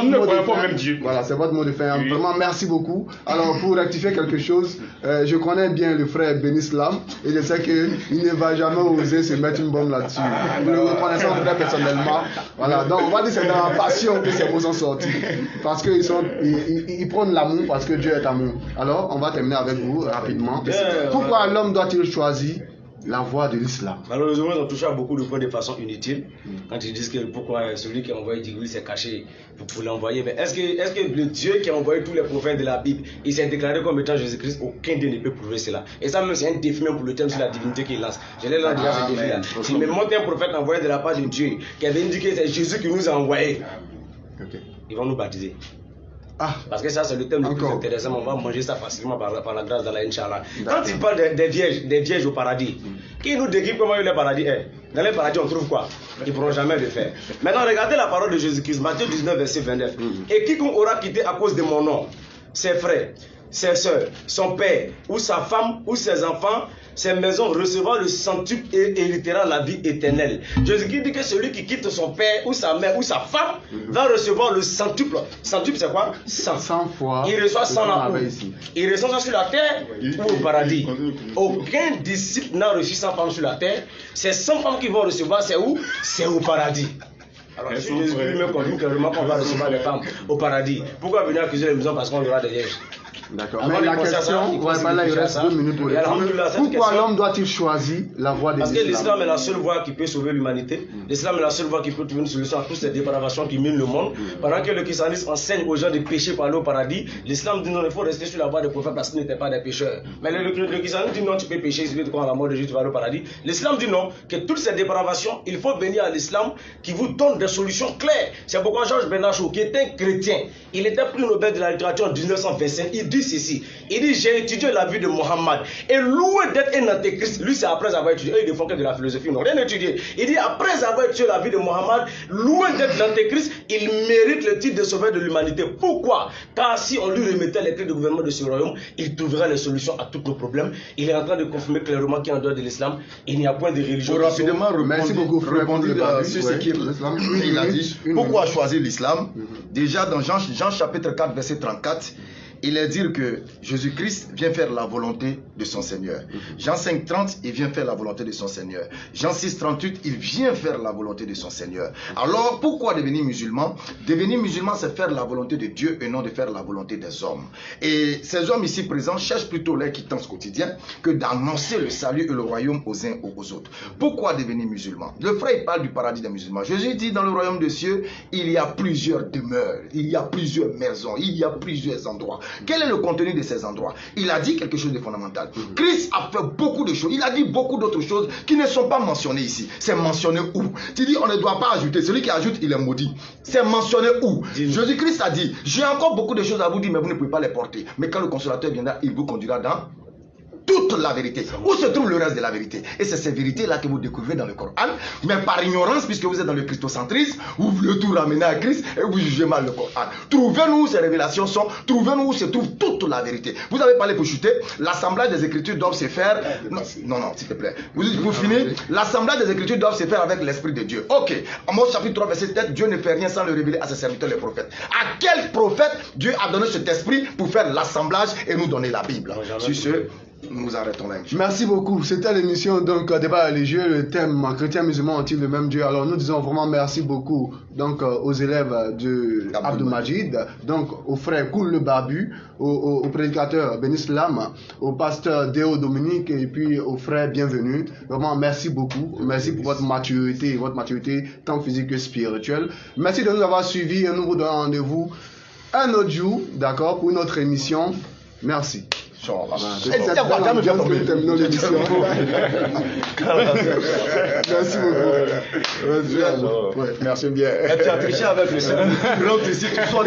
Nous ne croyons pas au même Dieu. Voilà, c'est votre mot de fin. Vraiment, merci beaucoup. Alors, pour rectifier quelque chose, je connais bien le frère Benislam et je sais qu'il ne va jamais oser se mettre une bombe là-dessus. Nous le connaissons très personnellement. Voilà, donc on va dire que c'est dans la passion que ces mots sont sortis. Parce qu'ils prennent l'amour parce que Dieu est amour. Alors, on va terminer avec vous rapidement. Pourquoi l'homme doit-il choisir la voie de l'islam? Malheureusement, ils ont touché à beaucoup de points de façon inutile. Quand ils disent que pourquoi celui qui a envoyé Jibril s'est caché pour l'envoyer. Mais est-ce que le Dieu qui a envoyé tous les prophètes de la Bible, il s'est déclaré comme étant Jésus-Christ? Aucun Dieu ne peut prouver cela. Et ça même, c'est un défi même pour le thème sur la divinité qu'il lance. Je l'ai là déjà, ce défi-là. S'il me montre un prophète envoyé de la part de Dieu, qui avait indiqué que c'est Jésus qui nous a envoyés, ils vont nous baptiser. Parce que ça, c'est le thème le plus intéressant. On va manger ça facilement par la grâce d'Allah, Inch'Allah. Quand il parle des vierges au paradis, qui nous décrit comment le paradis est? Dans le paradis, on trouve quoi? Ils ne pourront jamais le faire. Maintenant, regardez la parole de Jésus-Christ, Matthieu 19, verset 29. Et quiconque aura quitté à cause de mon nom ses frères, ses soeurs, son père, ou sa femme, ou ses enfants, ses maisons, recevant le centuple et héritera la vie éternelle. Jésus-Christ dit que celui qui quitte son père, ou sa mère, ou sa femme, va recevoir le centuple. Centuple, c'est quoi? 100 fois. Il reçoit 100 là où? Il reçoit ça sur la terre ou au paradis. Aucun disciple n'a reçu 100 femmes sur la terre. Ces 100 femmes qui vont recevoir, c'est où? C'est au paradis. Alors, si Jésus-Christ lui-même confirme clairement qu'on va recevoir les femmes au paradis, pourquoi venir accuser les maisons parce qu'on aura des vierges? D'accord. Mais la question, là, il reste 2 minutes pour répondre. Pourquoi l'homme doit-il choisir la voie de l'islam? Parce que l'islam est la seule voie qui peut sauver l'humanité. L'islam est la seule voie qui peut trouver une solution à toutes ces dépravations qui minent le monde. Pendant que le christianisme enseigne aux gens de pécher pour aller au paradis, l'islam dit non, il faut rester sur la voie des prophètes parce qu'ils n'étaient pas des pécheurs. Mais le christianisme dit non, tu peux pécher, si tu crois à la mort de Jésus, tu vas aller au paradis. L'islam dit non, que toutes ces dépravations, il faut venir à l'islam qui vous donne des solutions claires. C'est pourquoi Georges Bernard Shaw, qui est un chrétien, il était prix Nobel de la littérature en 1925, il dit ceci. Il dit, j'ai étudié la vie de Mohammed. Et loin d'être un antéchrist, lui c'est après avoir étudié, eux ils ne font que de la philosophie, ils n'ont rien étudié. Il dit, après avoir étudié la vie de Mohammed, loin d'être l'antéchrist, il mérite le titre de sauveur de l'humanité. Pourquoi? Car si on lui remettait les clés de gouvernement de ce royaume, il trouverait les solutions à tous nos problèmes. Il est en train de confirmer clairement qu'en dehors de l'islam, il n'y a point de religion. Pour rapidement merci beaucoup, répondre sur ce qu'il a dit. Pourquoi choisir l'islam? Déjà dans Jean chapitre 4, verset 34, il est dire que Jésus-Christ vient faire la volonté de son Seigneur. Jean 5, 30, il vient faire la volonté de son Seigneur. Jean 6, 38, il vient faire la volonté de son Seigneur. Alors, pourquoi devenir musulman? Devenir musulman, c'est faire la volonté de Dieu et non de faire la volonté des hommes. Et ces hommes ici présents cherchent plutôt leur quittance quotidien que d'annoncer le salut et le royaume aux uns ou aux autres. Pourquoi devenir musulman? Le frère, il parle du paradis des musulmans. Jésus dit, dans le royaume des cieux, il y a plusieurs demeures, il y a plusieurs maisons, il y a plusieurs endroits. Quel est le contenu de ces endroits? Il a dit quelque chose de fondamental. Christ a fait beaucoup de choses. Il a dit beaucoup d'autres choses qui ne sont pas mentionnées ici. C'est mentionné où? Tu dis, on ne doit pas ajouter. Celui qui ajoute, il est maudit. C'est mentionné où? Jésus-Christ a dit, j'ai encore beaucoup de choses à vous dire, mais vous ne pouvez pas les porter. Mais quand le consolateur viendra, il vous conduira dans toute la vérité. Où se trouve le reste de la vérité? Et c'est ces vérités-là que vous découvrez dans le Coran. Mais par ignorance, puisque vous êtes dans le christocentrisme, vous voulez tout ramener à Christ et vous jugez mal le Coran. Trouvez-nous où ces révélations sont. Trouvez-nous où se trouve toute la vérité. Vous avez parlé pour chuter. L'assemblage des Écritures doivent se faire. Non, s'il te plaît. Vous finissez. L'assemblage des Écritures doivent se faire avec l'Esprit de Dieu. Ok. Amos chapitre 3, verset 7. Dieu ne fait rien sans le révéler à ses serviteurs, les prophètes. À quel prophète Dieu a donné cet esprit pour faire l'assemblage et nous donner la Bible? Sur ce, nous arrêtons là. Merci beaucoup. C'était l'émission donc débat religieux. Le thème chrétiens musulmans ont-ils le même Dieu? Alors nous disons vraiment merci beaucoup donc aux élèves de Abdou Majid, donc au frère Koul le Barbu, au prédicateur Benislam, au pasteur Déo Dominique et puis au frère Bienvenu. Vraiment merci beaucoup. Merci pour votre maturité tant physique que spirituelle. Merci de nous avoir suivis et nous vous donnons rendez-vous un autre jour, d'accord, pour une autre émission. Merci. Terminons l'émission. Merci beaucoup. Merci bien. Tu as triché avec le 7. L'autre ici, tu sois